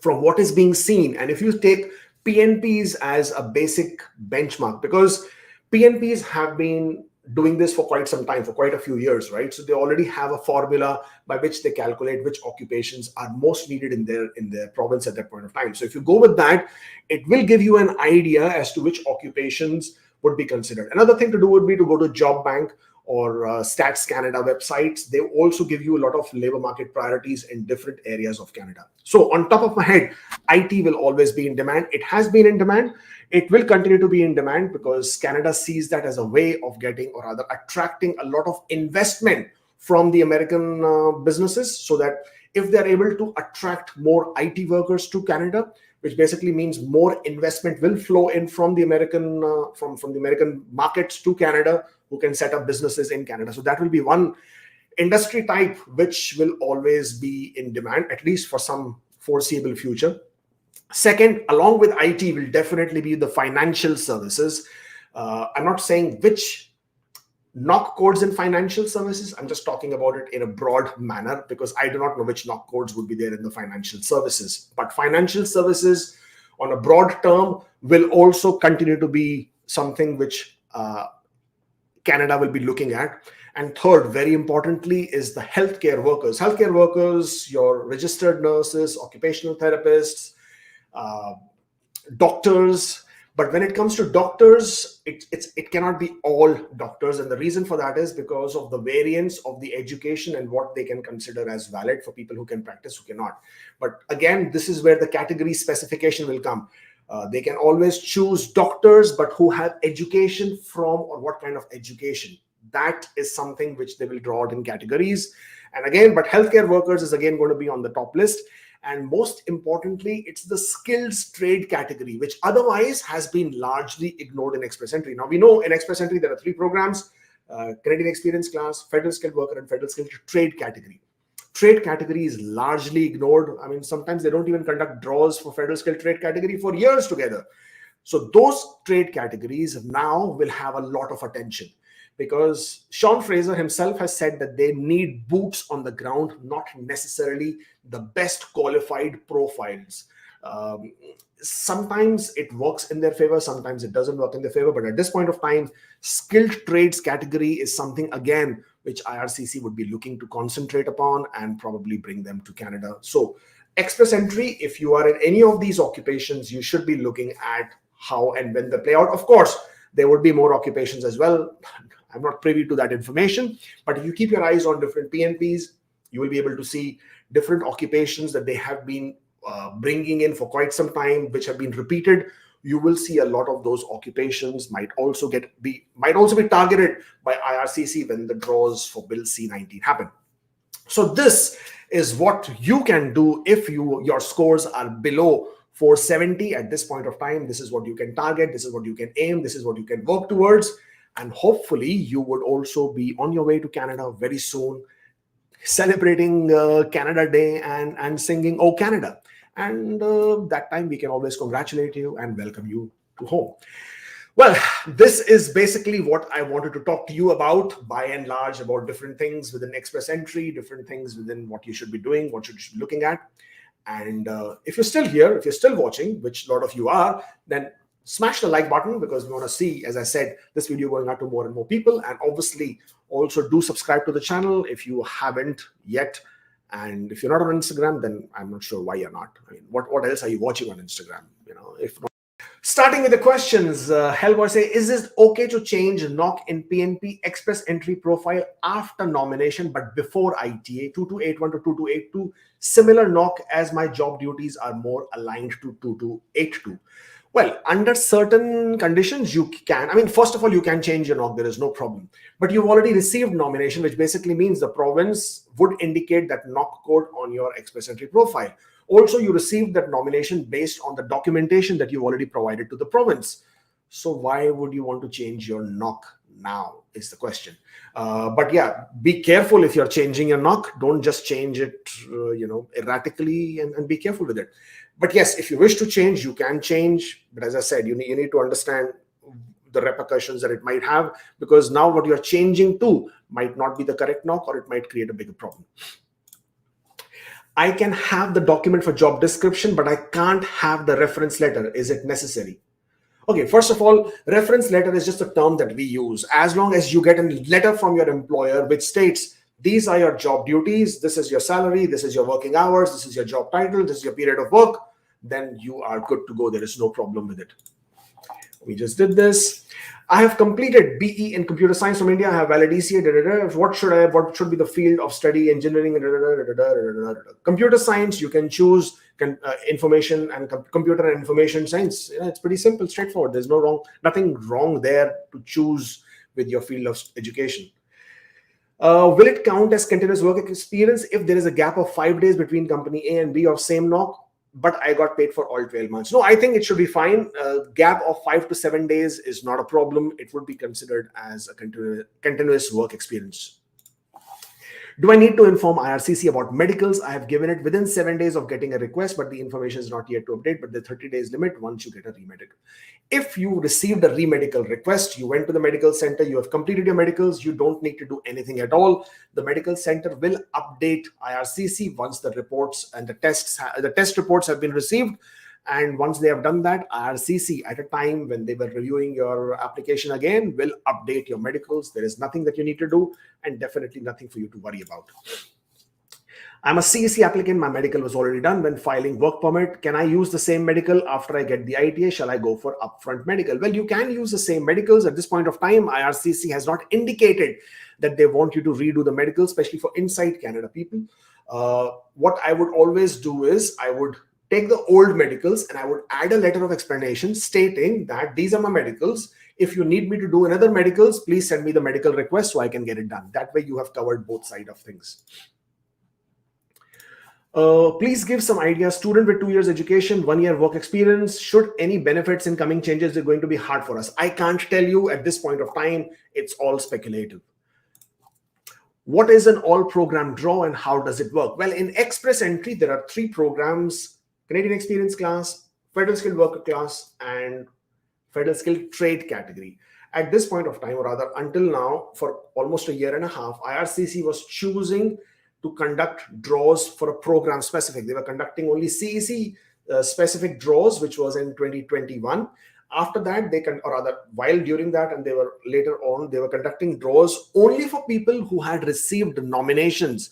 From what is being seen, and if you take PNPs as a basic benchmark, because PNPs have been doing this for quite some time, for quite a few years, right? So they already have a formula by which they calculate which occupations are most needed in their province at that point of time. So if you go with that, it will give you an idea as to which occupations would be considered. Another thing to do would be to go to Job Bank or Stats Canada websites. They also give you a lot of labor market priorities in different areas of Canada. So on top of my head, IT will always be in demand. It has been in demand. It will continue to be in demand because Canada sees that as a way of getting, or rather attracting, a lot of investment from the American businesses, so that if they're able to attract more IT workers to Canada, which basically means more investment will flow in from the American from the American markets to Canada, who can set up businesses in Canada. So that will be one industry type which will always be in demand, at least for some foreseeable future. Second, along with IT, will definitely be the financial services. I'm not saying which knock codes in financial services. I'm just talking about it in a broad manner because I do not know which knock codes would be there in the financial services. But financial services on a broad term will also continue to be something which Canada will be looking at. And third, very importantly, is the healthcare workers. Healthcare workers, your registered nurses, occupational therapists, doctors. But when it comes to doctors, it cannot be all doctors. And the reason for that is because of the variance of the education and what they can consider as valid for people who can practice, who cannot. But again, this is where the category specification will come. They can always choose doctors, but who have education from, or what kind of education. That is something which they will draw out in categories. And again, but healthcare workers is again going to be on the top list. And most importantly, it's the skills trade category, which otherwise has been largely ignored in Express Entry. Now, we know in Express Entry, there are three programs, Canadian Experience Class, Federal Skilled Worker, and Federal Skilled Trade category. Trade category is largely ignored. I mean, sometimes they don't even conduct draws for Federal Skilled Trade category for years together. So those trade categories now will have a lot of attention, because Sean Fraser himself has said that they need boots on the ground, not necessarily the best qualified profiles. Sometimes it works in their favor, sometimes it doesn't work in their favor. But at this point of time, skilled trades category is something, again, which IRCC would be looking to concentrate upon and probably bring them to Canada. So express entry, if you are in any of these occupations, you should be looking at how and when they play out. Of course, there would be more occupations as well. I'm not privy to that information, but if you keep your eyes on different PNPs, you will be able to see different occupations that they have been bringing in for quite some time, which have been repeated. You will see a lot of those occupations might also be targeted by IRCC when the draws for Bill C-19 happen. So this is what you can do if your scores are below 470 at this point of time. This is what you can target. This is what you can aim. This is what you can work towards. And hopefully you would also be on your way to Canada very soon, celebrating Canada Day and singing "Oh Canada." And that time we can always congratulate you and welcome you to home. Well, this is basically what I wanted to talk to you about, by and large, about different things within express entry, different things within what you should be doing, what you should be looking at. And if you're still here, if you're still watching, which a lot of you are, then smash the like button, because we want to see, as I said, this video going out to more and more people. And obviously also do subscribe to the channel if you haven't yet. And if you're not on Instagram, then I'm not sure why you're not. I mean, what else are you watching on Instagram? If not. Starting with the questions, Hellboy say, is it okay to change NOC in PNP express entry profile after nomination but before ITA 2281 to 2282? Similar NOC, as my job duties are more aligned to 2282. Well, under certain conditions, you can. I mean, first of all, you can change your NOC. There is no problem. But you've already received nomination, which basically means the province would indicate that NOC code on your express entry profile. Also, you received that nomination based on the documentation that you've already provided to the province. So why would you want to change your NOC now is the question. But yeah, be careful if you're changing your NOC. Don't just change it, erratically, and be careful with it. But yes, if you wish to change, you can change. But as I said, you need to understand the repercussions that it might have, because now what you're changing to might not be the correct NOC, or it might create a bigger problem. I can have the document for job description, but I can't have the reference letter. Is it necessary? Okay, first of all, reference letter is just a term that we use. As long as you get a letter from your employer which states, these are your job duties, this is your salary, this is your working hours, this is your job title, this is your period of work, then you are good to go. There is no problem with it. We just did this. I have completed BE in computer science from India. I have Validity. What should be the field of study? Engineering. Computer science, you can choose information and computer and information science. It's pretty simple, straightforward. There's nothing wrong there to choose with your field of education. Will it count as continuous work experience if there is a gap of 5 days between company A and B of same NOC, but I got paid for all 12 months? No, I think it should be fine. Gap of 5 to 7 days is not a problem. It would be considered as a continuous work experience. Do I need to inform IRCC about medicals? I have given it within 7 days of getting a request, but the information is not yet to update, but the 30 days limit once you get a remedical. If you received a remedical request, you went to the medical center, you have completed your medicals, you don't need to do anything at all. The medical center will update IRCC once the reports and the test reports have been received. And once they have done that, IRCC, at a time when they were reviewing your application again, will update your medicals. There is nothing that you need to do, and definitely nothing for you to worry about. I'm a CEC applicant. My medical was already done when filing work permit. Can I use the same medical after I get the ITA? Shall I go for upfront medical? Well, you can use the same medicals. At this point of time, IRCC has not indicated that they want you to redo the medical, especially for inside Canada people. What I would always do is I would take the old medicals and I would add a letter of explanation stating that these are my medicals. If you need me to do another medicals, please send me the medical request so I can get it done. That way you have covered both sides of things. Please give some ideas. Student with 2 years education, 1 year work experience. Should any benefits in coming changes are going to be hard for us? I can't tell you at this point of time. It's all speculative. What is an all program draw and how does it work? Well, in express entry, there are 3 programs: Canadian experience class, federal skilled worker class, and federal skilled trade category. At this point of time, or rather until now, for almost a year and a half, IRCC was choosing to conduct draws for a program specific. They were conducting only CEC, specific draws, which was in 2021. After that, or rather, while during that, and they were later on, they were conducting draws only for people who had received nominations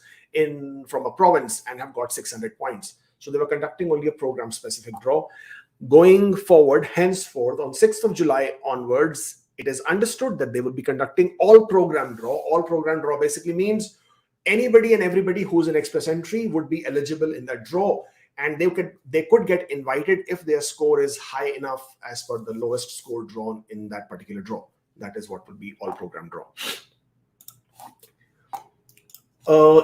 from a province and have got 600 points. So they were conducting only a program-specific draw. Going forward, henceforth, on 6th of July onwards, it is understood that they will be conducting all program draw. All program draw basically means anybody and everybody who's an express entry would be eligible in that draw, and they could get invited if their score is high enough as per the lowest score drawn in that particular draw. That is what would be all program draw.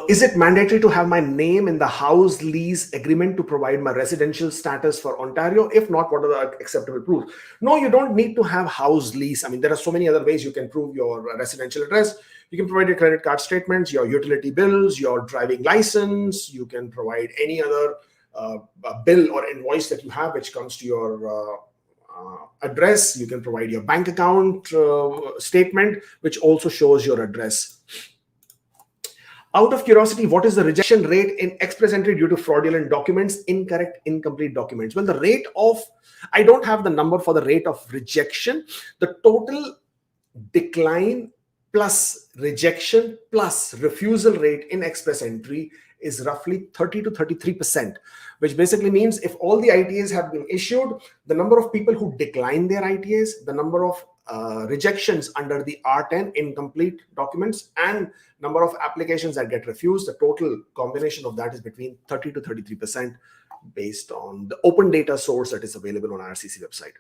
Is it mandatory to have my name in the house lease agreement to provide my residential status for Ontario? If not, what are the acceptable proofs? No, you don't need to have house lease. I mean, there are so many other ways you can prove your residential address. You can provide your credit card statements, your utility bills, your driving license. You can provide any other bill or invoice that you have which comes to your address. You can provide your bank account statement, which also shows your address. Out of curiosity, what is the rejection rate in express entry due to fraudulent documents, incorrect, incomplete documents? Well, the rate of, I don't have the number for the rate of rejection. The total decline plus rejection plus refusal rate in express entry is roughly 30 to 33%, which basically means if all the ITAs have been issued, the number of people who decline their ITAs, the number of rejections under the R10 incomplete documents, and number of applications that get refused, the total combination of that is between 30 to 33% based on the open data source that is available on RCC website.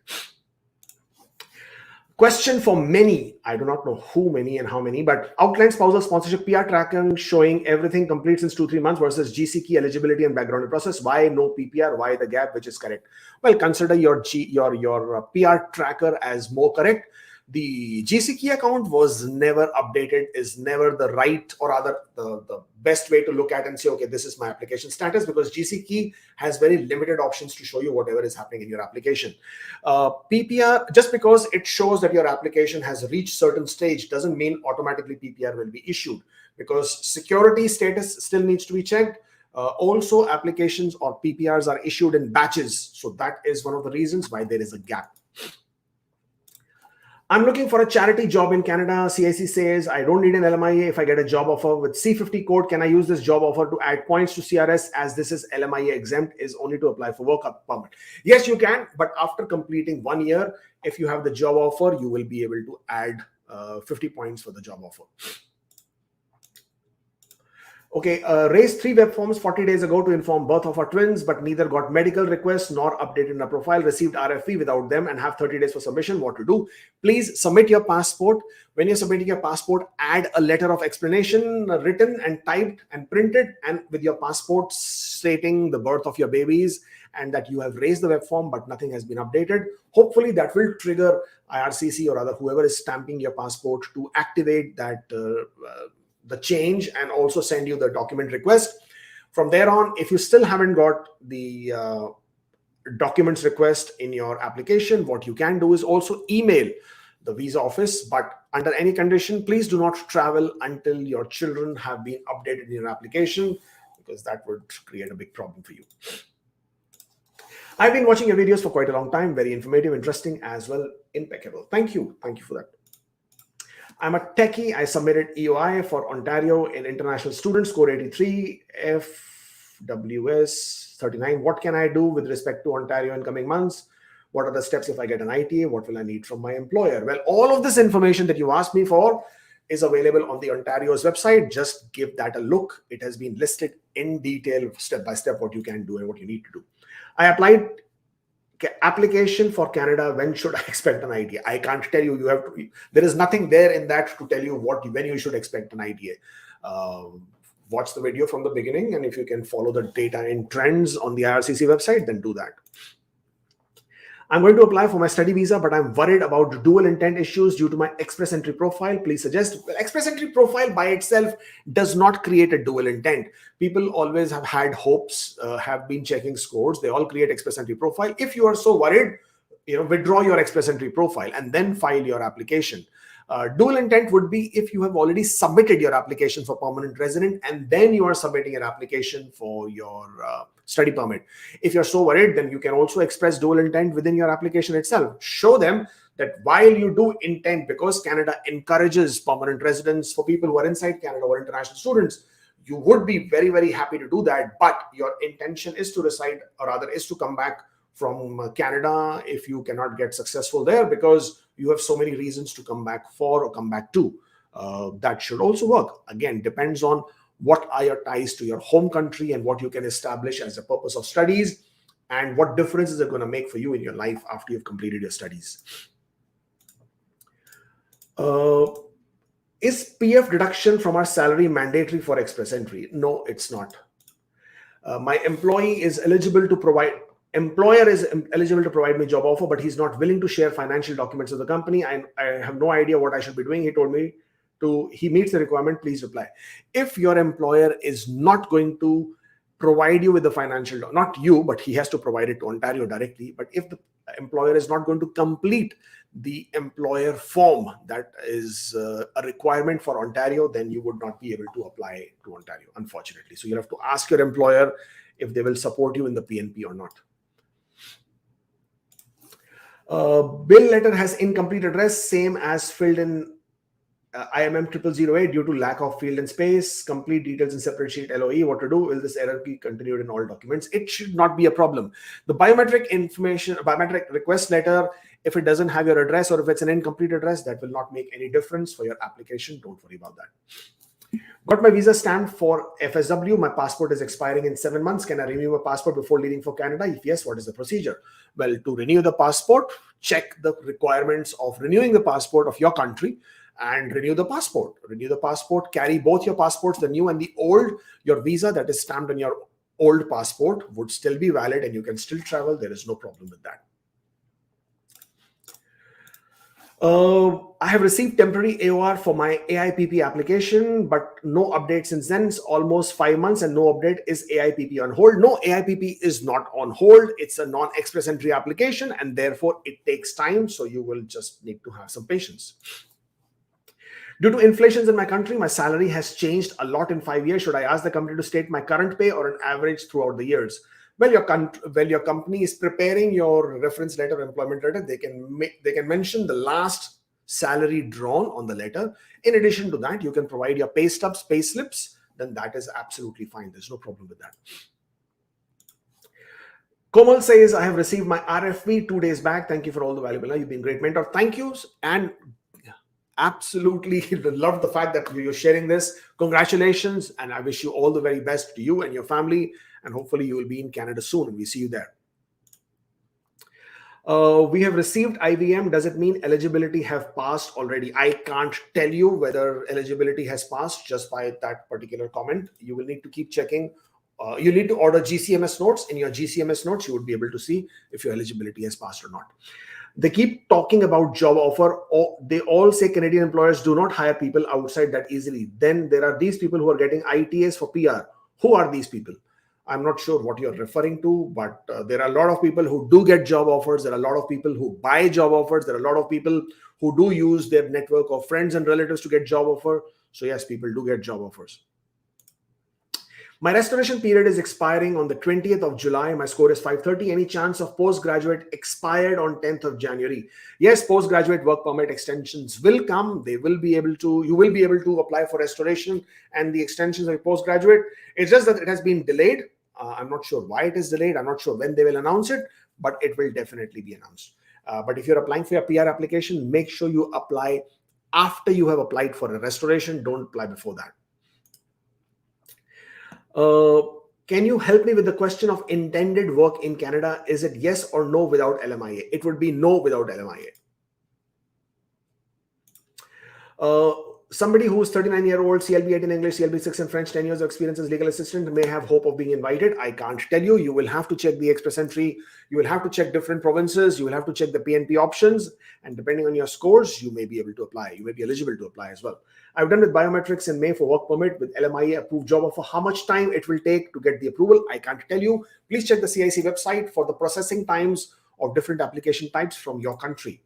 Question for many, I do not know who many and how many, but outline spousal sponsorship PR tracking showing everything complete since 2-3 months versus GC key eligibility and background process. Why no PPR? Why the gap? Which is correct? Well, consider your PR tracker as more correct. The GC key account was never updated, is never the right, or rather the best way to look at and say, okay, this is my application status, because GC key has very limited options to show you whatever is happening in your application. PPR, just because it shows that your application has reached certain stage doesn't mean automatically PPR will be issued, because security status still needs to be checked. Also, applications or PPRs are issued in batches. So that is one of the reasons why there is a gap. I'm looking for a charity job in Canada. CIC says, I don't need an LMIA. If I get a job offer with C50 code, can I use this job offer to add points to CRS, as this is LMIA exempt, is only to apply for work permit? Yes, you can. But after completing 1 year, if you have the job offer, you will be able to add 50 points for the job offer. Okay, raised 3 web forms 40 days ago to inform birth of our twins, but neither got medical requests nor updated in our profile, received RFP without them, and have 30 days for submission. What to do? Please submit your passport. When you're submitting your passport, add a letter of explanation written and typed and printed, and with your passport stating the birth of your babies and that you have raised the web form, but nothing has been updated. Hopefully that will trigger IRCC or other whoever is stamping your passport to activate that the change and also send you the document request. From there on, if you still haven't got the documents request in your application, what you can do is also email the visa office, but under any condition, please do not travel until your children have been updated in your application, because that would create a big problem for you. I've been watching your videos for quite a long time. Very informative, interesting, as well impeccable. Thank you. Thank you for that. I'm a techie. I submitted EOI for Ontario in international students, score 83, FWS 39. What can I do with respect to Ontario in coming months? What are the steps if I get an ITA? What will I need from my employer? Well, all of this information that you asked me for is available on the Ontario's website. Just give that a look. It has been listed in detail, step by step, what you can do and what you need to do. I applied application for Canada. When should I expect an ITA? I can't tell you. You have to. There is nothing there in that to tell you when you should expect an ITA. Watch the video from the beginning, and if you can follow the data and trends on the IRCC website, then do that. I'm going to apply for my study visa, but I'm worried about dual intent issues due to my express entry profile. Please suggest. Well, express entry profile by itself does not create a dual intent. People always have had hopes, have been checking scores. They all create express entry profile. If you are so worried, withdraw your express entry profile and then file your application. Dual intent would be if you have already submitted your application for permanent resident and then you are submitting an application for your study permit. If you're so worried, then you can also express dual intent within your application itself. Show them that while you do intend, because Canada encourages permanent residence for people who are inside Canada or international students, you would be very, very happy to do that. But your intention is to reside, or rather is to come back from Canada if you cannot get successful there, because you have so many reasons to come back for or come back to. That should also work. Again, depends on what are your ties to your home country and what you can establish as a purpose of studies and what differences are going to make for you in your life after you've completed your studies. Is PF deduction from our salary mandatory for express entry? No, it's not. My employer is eligible to provide me job offer, but he's not willing to share financial documents of the company. I have no idea what I should be doing. He told me he meets the requirement, please reply. If your employer is not going to provide you with the financial, not you, but he has to provide it to Ontario directly. But if the employer is not going to complete the employer form that is a requirement for Ontario, then you would not be able to apply to Ontario, unfortunately. So you have to ask your employer if they will support you in the PNP or not. Bill letter has incomplete address, same as filled in IMM 0008 due to lack of field and space. Complete details in separate sheet LOE. What to do? Will this error be continued in all documents? It should not be a problem. The biometric request letter, if it doesn't have your address or if it's an incomplete address, that will not make any difference for your application. Don't worry about that. Got my visa stamped for FSW. My passport is expiring in 7 months. Can I renew my passport before leaving for Canada? If yes, what is the procedure? Well, to renew the passport, check the requirements of renewing the passport of your country and renew the passport. Renew the passport, carry both your passports, the new and the old. Your visa that is stamped on your old passport would still be valid and you can still travel. There is no problem with that. I have received temporary AOR for my AIPP application, but no update since then. It's almost 5 months and no update. Is AIPP on hold? No, AIPP is not on hold. It's a non-express entry application and therefore it takes time. So you will just need to have some patience. Due to inflations in my country, my salary has changed a lot in 5 years. Should I ask the company to state my current pay or an average throughout the years? Well, your company is preparing your reference letter, employment letter, they can mention the last salary drawn on the letter. In addition to that, you can provide your pay stubs, pay slips. Then that is absolutely fine. There's no problem with that. Kamal says, I have received my RFP 2 days back. Thank you for all the valuable. You've been a great mentor. Thank you. And absolutely love the fact that you're sharing this. Congratulations. And I wish you all the very best to you and your family. And hopefully you will be in Canada soon and we see you there. We have received IVM. Does it mean eligibility have passed already? I can't tell you whether eligibility has passed just by that particular comment. You will need to keep checking. You need to order GCMS notes. In your GCMS notes, you would be able to see if your eligibility has passed or not. They keep talking about job offer. They all say Canadian employers do not hire people outside that easily. Then there are these people who are getting ITAs for PR. Who are these people? I'm not sure what you're referring to, but there are a lot of people who do get job offers. There are a lot of people who buy job offers. There are a lot of people who do use their network of friends and relatives to get job offer. So yes, people do get job offers. My restoration period is expiring on the 20th of July. My score is 530. Any chance of postgraduate expired on 10th of January? Yes, postgraduate work permit extensions will come. You will be able to apply for restoration and the extensions of postgraduate. It's just that it has been delayed. I'm not sure why it is delayed. I'm not sure when they will announce it, but it will definitely be announced. But if you're applying for your PR application, make sure you apply after you have applied for a restoration. Don't apply before that. Can you help me with the question of intended work in Canada? Is it yes or no without LMIA? It would be no without LMIA. Somebody who is 39-year-old, CLB 8 in English, CLB 6 in French, 10 years of experience as legal assistant may have hope of being invited. I can't tell you. You will have to check the express entry. You will have to check different provinces. You will have to check the PNP options. And depending on your scores, you may be able to apply. You may be eligible to apply as well. I've done with biometrics in May for work permit with LMIA approved job offer. How much time it will take to get the approval? I can't tell you. Please check the CIC website for the processing times of different application types from your country.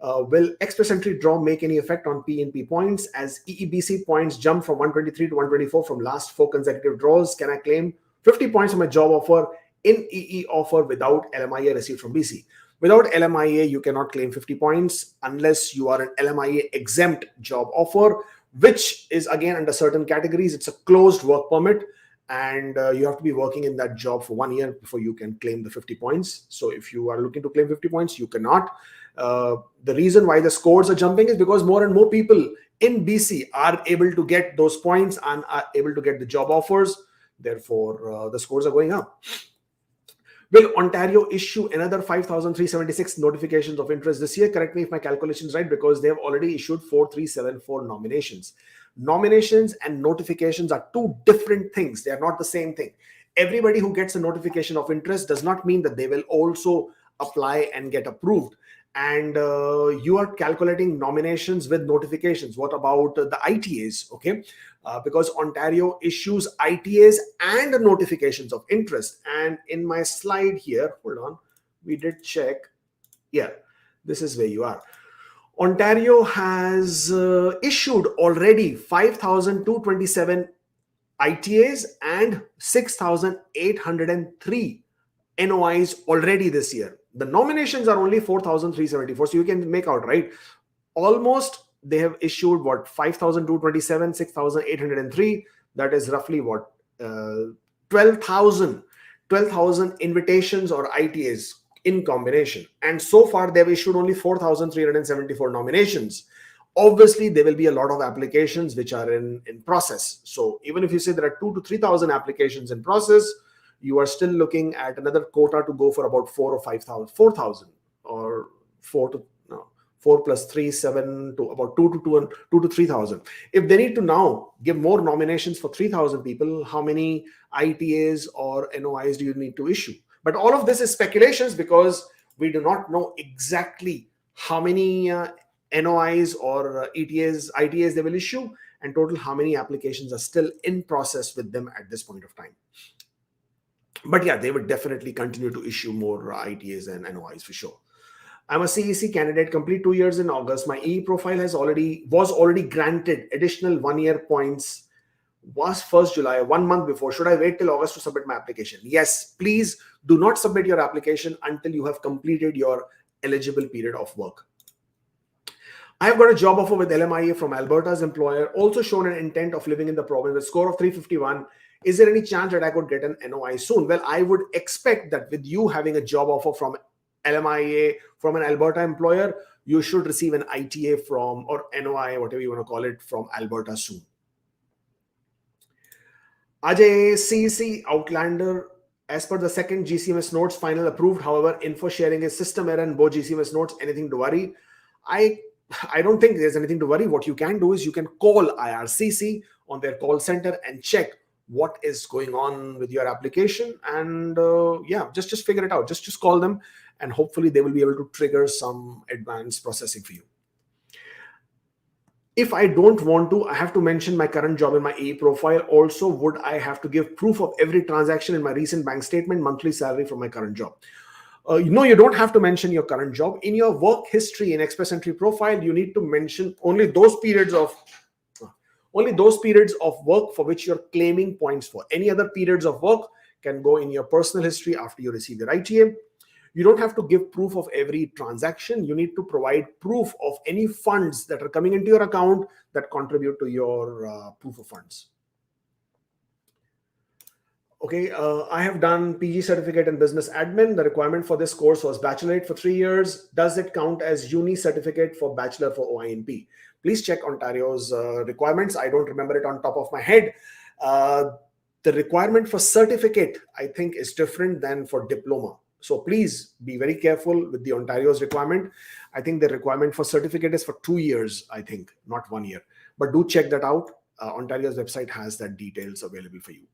Will express entry draw make any effect on P&P points? As EEBC points jump from 123 to 124 from last 4 consecutive draws, can I claim 50 points on my job offer in EE offer without LMIA received from BC? Without LMIA, you cannot claim 50 points unless you are an LMIA exempt job offer, which is again under certain categories. It's a closed work permit, and you have to be working in that job for 1 year before you can claim the 50 points. So if you are looking to claim 50 points, you cannot. The reason why the scores are jumping is because more and more people in BC are able to get those points and are able to get the job offers. Therefore, the scores are going up. Will Ontario issue another 5,376 notifications of interest this year? Correct me if my calculation is right, because they have already issued 4,374 nominations. Nominations and notifications are two different things. They are not the same thing. Everybody who gets a notification of interest does not mean that they will also apply and get approved. And you are calculating nominations with notifications. What about the ITAs? Okay, because Ontario issues ITAs and notifications of interest. And in my slide here, hold on, we did check. Yeah, this is where you are. Ontario has issued already 5,227 ITAs and 6,803 NOIs already this year. The nominations are only 4,374. So you can make out, right? Almost they have issued what, 5,227, 6,803. That is roughly what, 12,000 invitations or ITAs in combination. And so far they've issued only 4,374 nominations. Obviously, there will be a lot of applications which are in process. So even if you say there are 2,000 to 3,000 applications in process, you are still looking at another quota to go for about 4,000 or 4 plus 3, 7 to about 2 to 3,000. If they need to now give more nominations for 3,000 people, how many ITAs or NOIs do you need to issue? But all of this is speculations because we do not know exactly how many NOIs or ITAs they will issue, and total how many applications are still in process with them at this point of time. But yeah, they would definitely continue to issue more ITAs and NOIs for sure. I'm a CEC candidate, complete 2 years in August. My EE profile was already granted additional 1 year points. Was 1st July, 1 month before. Should I wait till August to submit my application? Yes, please do not submit your application until you have completed your eligible period of work. I have got a job offer with LMIA from Alberta's employer, also shown an intent of living in the province with a score of 351. Is there any chance that I could get an NOI soon? Well, I would expect that with you having a job offer from LMIA, from an Alberta employer, you should receive an ITA from, or NOI, whatever you want to call it, from Alberta soon. Ajay, CEC Outlander, as per the second GCMS notes, final approved. However, info sharing is system error in both GCMS notes. Anything to worry? I don't think there's anything to worry. What you can do is you can call IRCC on their call center and check what is going on with your application, and yeah, just figure it out. Just call them, and hopefully they will be able to trigger some advanced processing for you. If I don't want to, I have to mention my current job in my EE profile. Also, would I have to give proof of every transaction in my recent bank statement, monthly salary from my current job? No, you don't have to mention your current job. In your work history in Express Entry profile, you need to mention only those periods of work for which you're claiming points for. Any other periods of work can go in your personal history after you receive your ITA. You don't have to give proof of every transaction. You need to provide proof of any funds that are coming into your account that contribute to your proof of funds. Okay, I have done PG certificate in business admin. The requirement for this course was bachelorate for 3 years. Does it count as uni certificate for bachelor for OINP? Please check Ontario's requirements. I don't remember it on top of my head. The requirement for certificate, I think, is different than for diploma. So please be very careful with the Ontario's requirement. I think the requirement for certificate is for 2 years, I think, not 1 year. But do check that out. Ontario's website has that details available for you.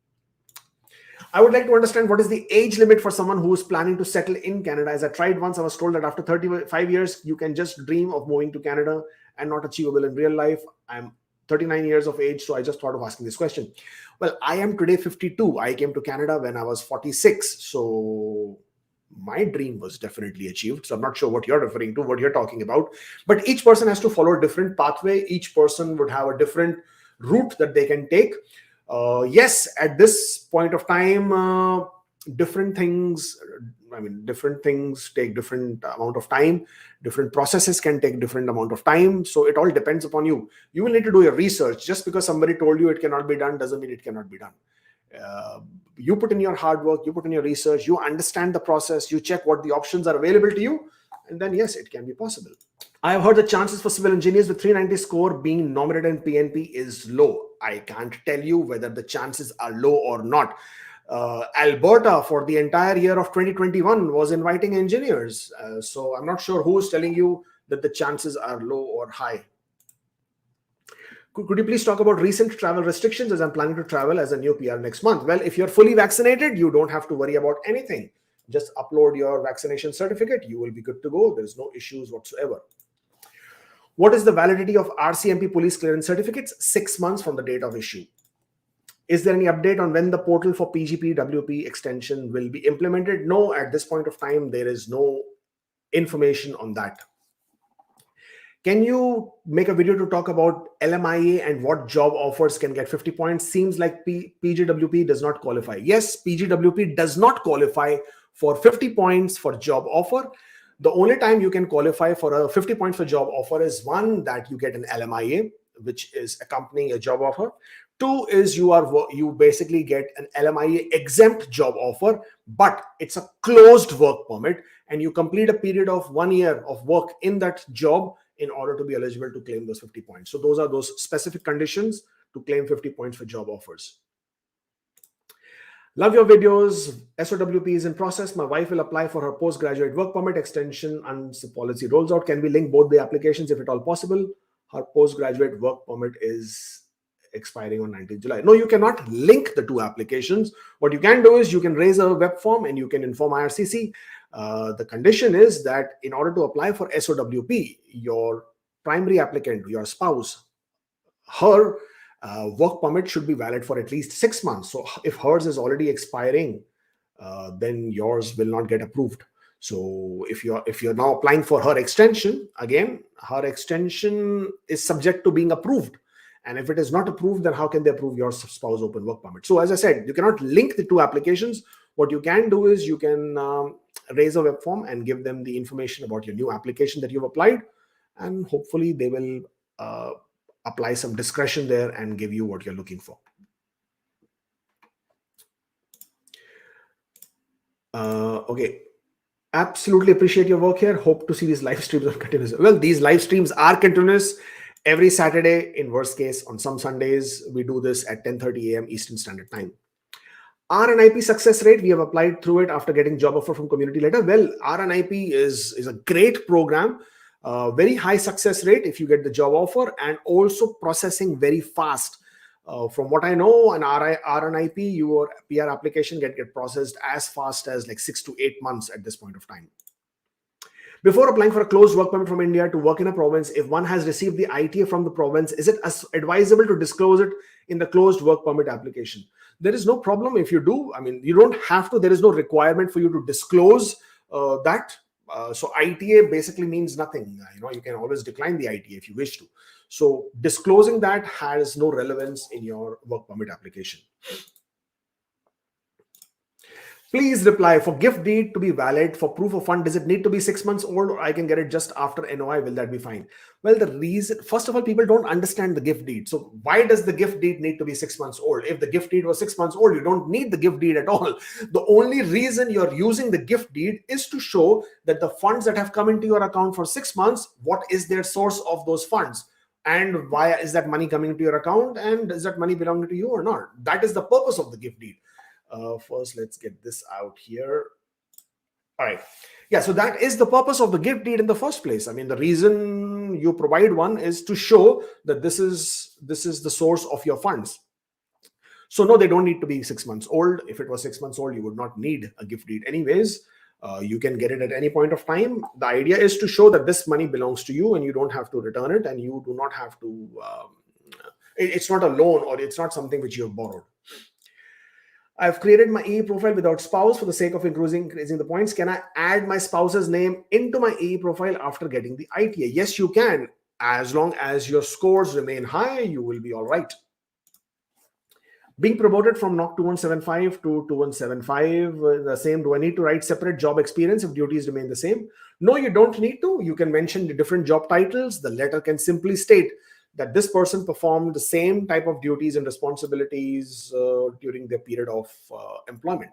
I would like to understand what is the age limit for someone who is planning to settle in Canada. As I tried once, I was told that after 35 years, you can just dream of moving to Canada and not achievable in real life. I'm 39 years of age, so I just thought of asking this question. Well, I am today 52. I came to Canada when I was 46. So my dream was definitely achieved. So I'm not sure what you're referring to, what you're talking about, but each person has to follow a different pathway. Each person would have a different route that they can take. Yes, at this point of time, different things, different things take different amount of time. Different processes can take different amount of time. So it all depends upon you. You will need to do your research. Just because somebody told you it cannot be done doesn't mean it cannot be done. You put in your hard work, you put in your research, you understand the process, you check what the options are available to you, and then yes, it can be possible. I have heard the chances for civil engineers with 390 score being nominated in PNP is low. I can't tell you whether the chances are low or not. Alberta for the entire year of 2021 was inviting engineers. So I'm not sure who is telling you that the chances are low or high. Could you please talk about recent travel restrictions, as I'm planning to travel as a new PR next month? Well, if you're fully vaccinated, you don't have to worry about anything. Just upload your vaccination certificate. You will be good to go. There's no issues whatsoever. What is the validity of Rcmp police clearance certificates? 6 months from the date of issue. Is there any update on when the portal for PGP WP extension will be implemented? No, at this point of time, there is no information on that. Can you make a video to talk about LMIA and what job offers can get 50 points? Seems like PGWP does not qualify. Yes, PGWP does not qualify for 50 points for job offer. The only time you can qualify for a 50 points for job offer is one, that you get an LMIA, which is accompanying a job offer. Two is you basically get an LMIA exempt job offer, but it's a closed work permit, and you complete a period of 1 year of work in that job in order to be eligible to claim those 50 points. So those are those specific conditions to claim 50 points for job offers. Love your videos. SOWP is in process. My wife will apply for her postgraduate work permit extension and the policy rolls out. Can we link both the applications if at all possible? Her postgraduate work permit is expiring on 19th July. No, you cannot link the two applications. What you can do is you can raise a web form and you can inform IRCC. The condition is that in order to apply for SOWP, your primary applicant, your spouse, her work permit should be valid for at least 6 months. So if hers is already expiring, then yours will not get approved. So if you're now applying for her extension, again, her extension is subject to being approved. And if it is not approved, then how can they approve your spouse open work permit? So as I said, you cannot link the two applications. What you can do is you can raise a web form and give them the information about your new application that you've applied. And hopefully they will apply some discretion there and give you what you're looking for. Okay. Absolutely appreciate your work here. Hope to see these live streams on continuous. Well, these live streams are continuous every Saturday. In worst case, on some Sundays, we do this at 10:30 a.m. Eastern Standard Time. RNIP success rate, we have applied through it after getting job offer from community letter. Well, RNIP is a great program, very high success rate if you get the job offer, and also processing very fast. From what I know, an RNIP, your PR application get processed as fast as like 6 to 8 months at this point of time. Before applying for a closed work permit from India to work in a province, if one has received the ITA from the province, is it advisable to disclose it in the closed work permit application? There is no problem if you do. I mean, you don't have to. There is no requirement for you to disclose that. So ITA basically means nothing. You can always decline the ITA if you wish to. So disclosing that has no relevance in your work permit application. Please reply. For gift deed to be valid for proof of fund, does it need to be 6 months old, or I can get it just after NOI? Will that be fine? Well, the reason, first of all, people don't understand the gift deed. So why does the gift deed need to be 6 months old? If the gift deed was 6 months old, you don't need the gift deed at all. The only reason you're using the gift deed is to show that the funds that have come into your account for 6 months, what is their source of those funds? And why is that money coming into your account? And does that money belong to you or not? That is the purpose of the gift deed. First, let's get this out here. All right. Yeah, so that is the purpose of the gift deed in the first place. I mean, the reason you provide one is to show that this is the source of your funds. So no, they don't need to be 6 months old. If it was 6 months old, you would not need a gift deed anyways. You can get it at any point of time. The idea is to show that this money belongs to you and you don't have to return it, and you do not have to, it's not a loan, or it's not something which you have borrowed. I've created my EE profile without spouse for the sake of increasing the points. Can I add my spouse's name into my EE profile after getting the ITA? Yes, you can. As long as your scores remain high, you will be all right. Being promoted from NOC 2175 to 2175, the same. Do I need to write separate job experience if duties remain the same? No, you don't need to. You can mention the different job titles. The letter can simply state that this person performed the same type of duties and responsibilities during their period of employment.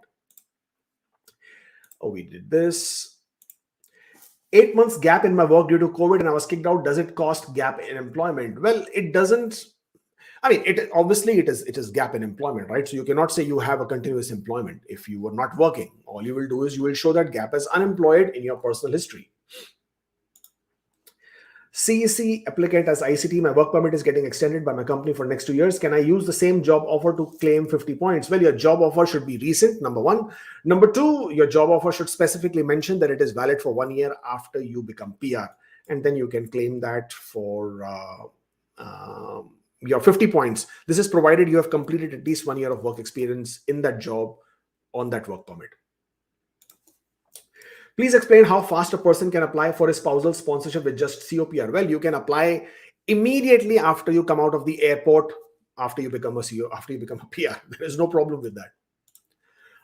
Oh, we did this. 8 months gap in my work due to COVID and I was kicked out. Does it cost gap in employment? Well, it doesn't. I mean, it is gap in employment, right? So you cannot say you have a continuous employment if you were not working. All you will do is you will show that gap as unemployed in your personal history. CEC applicant as ICT, my work permit is getting extended by my company for next 2 years. Can I use the same job offer to claim 50 points? Well, your job offer should be recent, number one. Number two, your job offer should specifically mention that it is valid for 1 year after you become PR. And then you can claim that for your 50 points. This is provided you have completed at least 1 year of work experience in that job on that work permit. Please explain how fast a person can apply for a spousal sponsorship with just COPR. Well, you can apply immediately after you come out of the airport, after you become a CO, after you become a PR. There is no problem with that.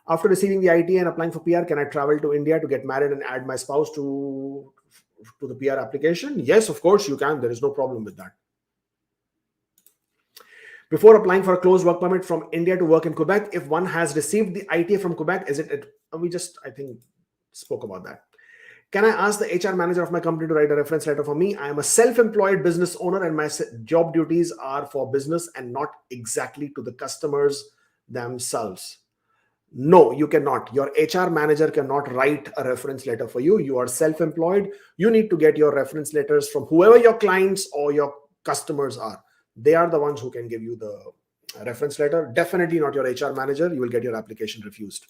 After receiving the ITA and applying for PR, can I travel to India to get married and add my spouse to the PR application? Yes, of course you can. There is no problem with that. Before applying for a closed work permit from India to work in Quebec, if one has received the ITA from Quebec, is it? We just, I think, spoke about that. Can I ask the HR manager of my company to write a reference letter for me? I am a self-employed business owner and my job duties are for business and not exactly to the customers themselves. No, you cannot. Your HR manager cannot write a reference letter for you. You are self-employed. You need to get your reference letters from whoever your clients or your customers are. They are the ones who can give you the reference letter. Definitely not your HR manager. You will get your application refused.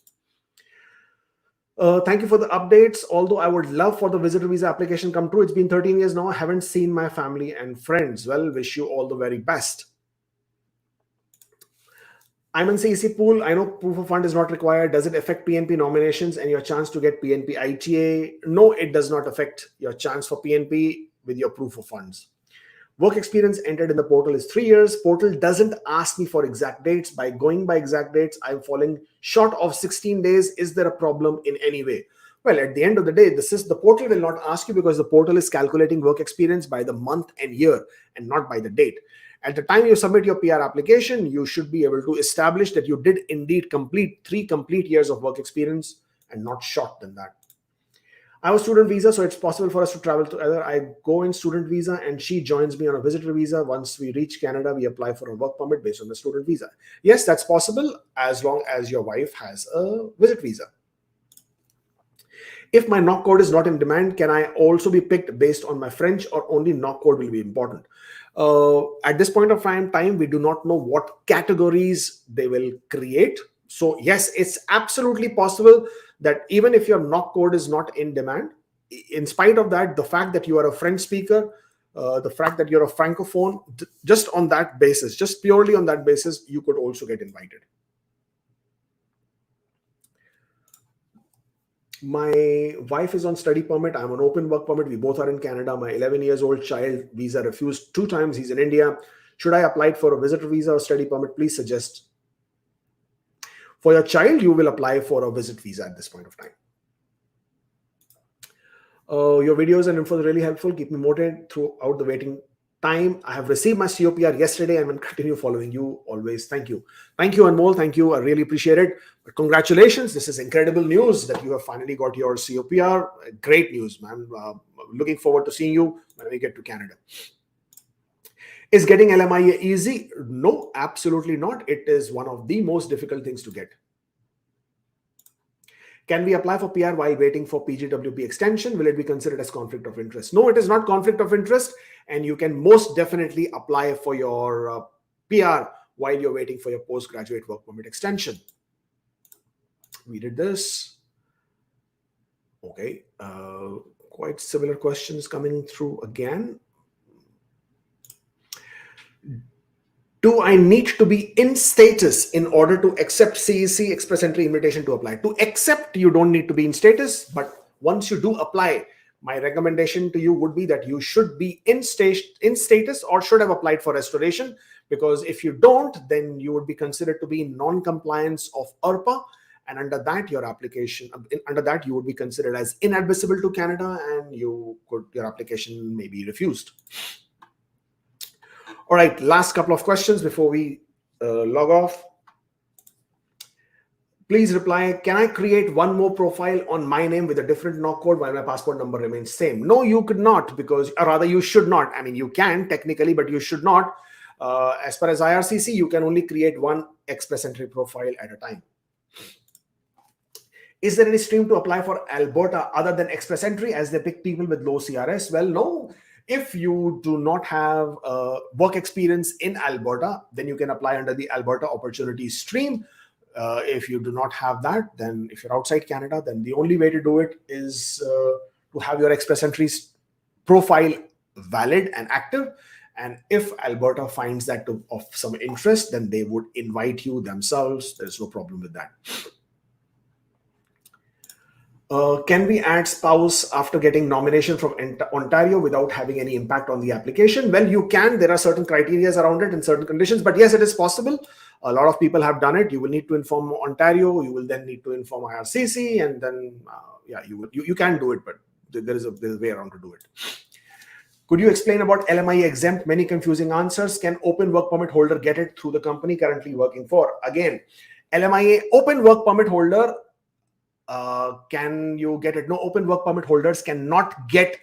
Thank you for the updates. Although I would love for the visitor visa application come true. It's been 13 years now. I haven't seen my family and friends. Well, wish you all the very best. I'm in CEC pool. I know proof of fund is not required. Does it affect PNP nominations and your chance to get PNP ITA? No, it does not affect your chance for PNP with your proof of funds. Work experience entered in the portal is 3 years. Portal doesn't ask me for exact dates. By going by exact dates, I'm falling short of 16 days. Is there a problem in any way? Well, at the end of the day, the portal will not ask you because the portal is calculating work experience by the month and year and not by the date. At the time you submit your PR application, you should be able to establish that you did indeed complete 3 complete years of work experience and not short than that. I have a student visa, so it's possible for us to travel together. I go in student visa and she joins me on a visitor visa. Once we reach Canada, we apply for a work permit based on the student visa. Yes, that's possible as long as your wife has a visit visa. If my knock code is not in demand, can I also be picked based on my French or only knock code will be important? At this point of time, we do not know what categories they will create. So yes, it's absolutely possible that even if your knock code is not in demand, in spite of that, the fact that you are a French speaker, the fact that you're a francophone, just on that basis, just purely on that basis, you could also get invited. My wife is on study permit. I'm on open work permit. We both are in Canada. My 11 years old child visa refused 2 times. He's in India. Should I apply for a visitor visa or study permit? Please suggest. For your child, you will apply for a visit visa at this point of time. Your videos and info are really helpful. Keep me motivated throughout the waiting time. I have received my COPR yesterday and will continue following you always. Thank you. Thank you, Anmol. Thank you. I really appreciate it. But congratulations. This is incredible news that you have finally got your COPR. Great news, man. Looking forward to seeing you when we get to Canada. Is getting LMIA easy? No, absolutely not. It is one of the most difficult things to get. Can we apply for PR while waiting for PGWP extension? Will it be considered as conflict of interest? No, it is not conflict of interest. And you can most definitely apply for your PR while you're waiting for your postgraduate work permit extension. We did this. Okay. Quite similar questions coming through again. Do I need to be in status in order to accept CEC express entry invitation to apply? To accept, you don't need to be in status, but once you do apply, my recommendation to you would be that you should be in status or should have applied for restoration, because if you don't, then you would be considered to be in non-compliance of IRPA, and under that your would be considered as inadmissible to Canada, and your application may be refused. All right, last couple of questions before we log off. Please reply, can I create one more profile on my name with a different knock code while my passport number remains same? No, you could not, because, or rather you should not. I mean, you can technically, but you should not. As per as IRCC, you can only create one express entry profile at a time. Is there any stream to apply for Alberta other than express entry, as they pick people with low CRS? Well, no. If you do not have work experience in Alberta, then you can apply under the Alberta opportunity stream. If you do not have that, then if you're outside Canada, then the only way to do it is to have your express entry profile valid and active. And if Alberta finds that of some interest, then they would invite you themselves. There's no problem with that. Can we add spouse after getting nomination from Ontario without having any impact on the application? Well, you can. There are certain criteria around it and certain conditions, but yes, it is possible. A lot of people have done it. You will need to inform Ontario. You will then need to inform IRCC, and then you can do it, but there's a way around to do it. Could you explain about LMIA exempt? Many confusing answers. Can open work permit holder get it through the company currently working for? Again, LMIA open work permit holder. Can you get it? No, open work permit holders cannot get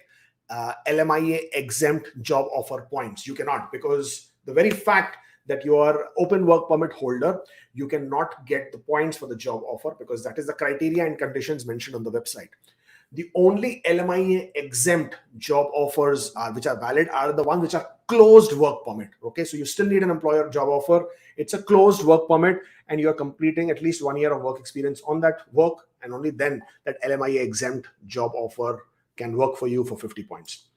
LMIA exempt job offer points. You cannot, because the very fact that you are open work permit holder, you cannot get the points for the job offer, because that is the criteria and conditions mentioned on the website. The only LMIA exempt job offers which are valid are the ones which are closed work permit. Okay, so you still need an employer job offer. It's a closed work permit, and you are completing at least 1 year of work experience on that work, and only then that LMIA exempt job offer can work for you for 50 points.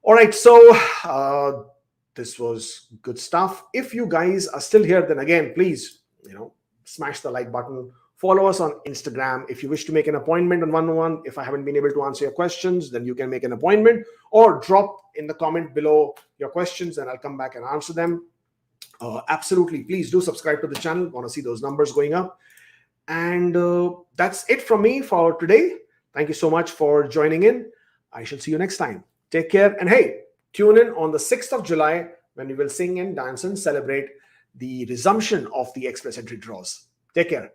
All right, so this was good stuff. If you guys are still here, then again, please, smash the like button. Follow us on Instagram. If you wish to make an appointment on one-on-one, if I haven't been able to answer your questions, then you can make an appointment, or drop in the comment below your questions and I'll come back and answer them. Absolutely, please do subscribe to the channel. Want to see those numbers going up. And that's it from me for today. Thank you so much for joining in. I shall see you next time. Take care. And hey, tune in on the 6th of July when we will sing and dance and celebrate the resumption of the express entry draws. Take care.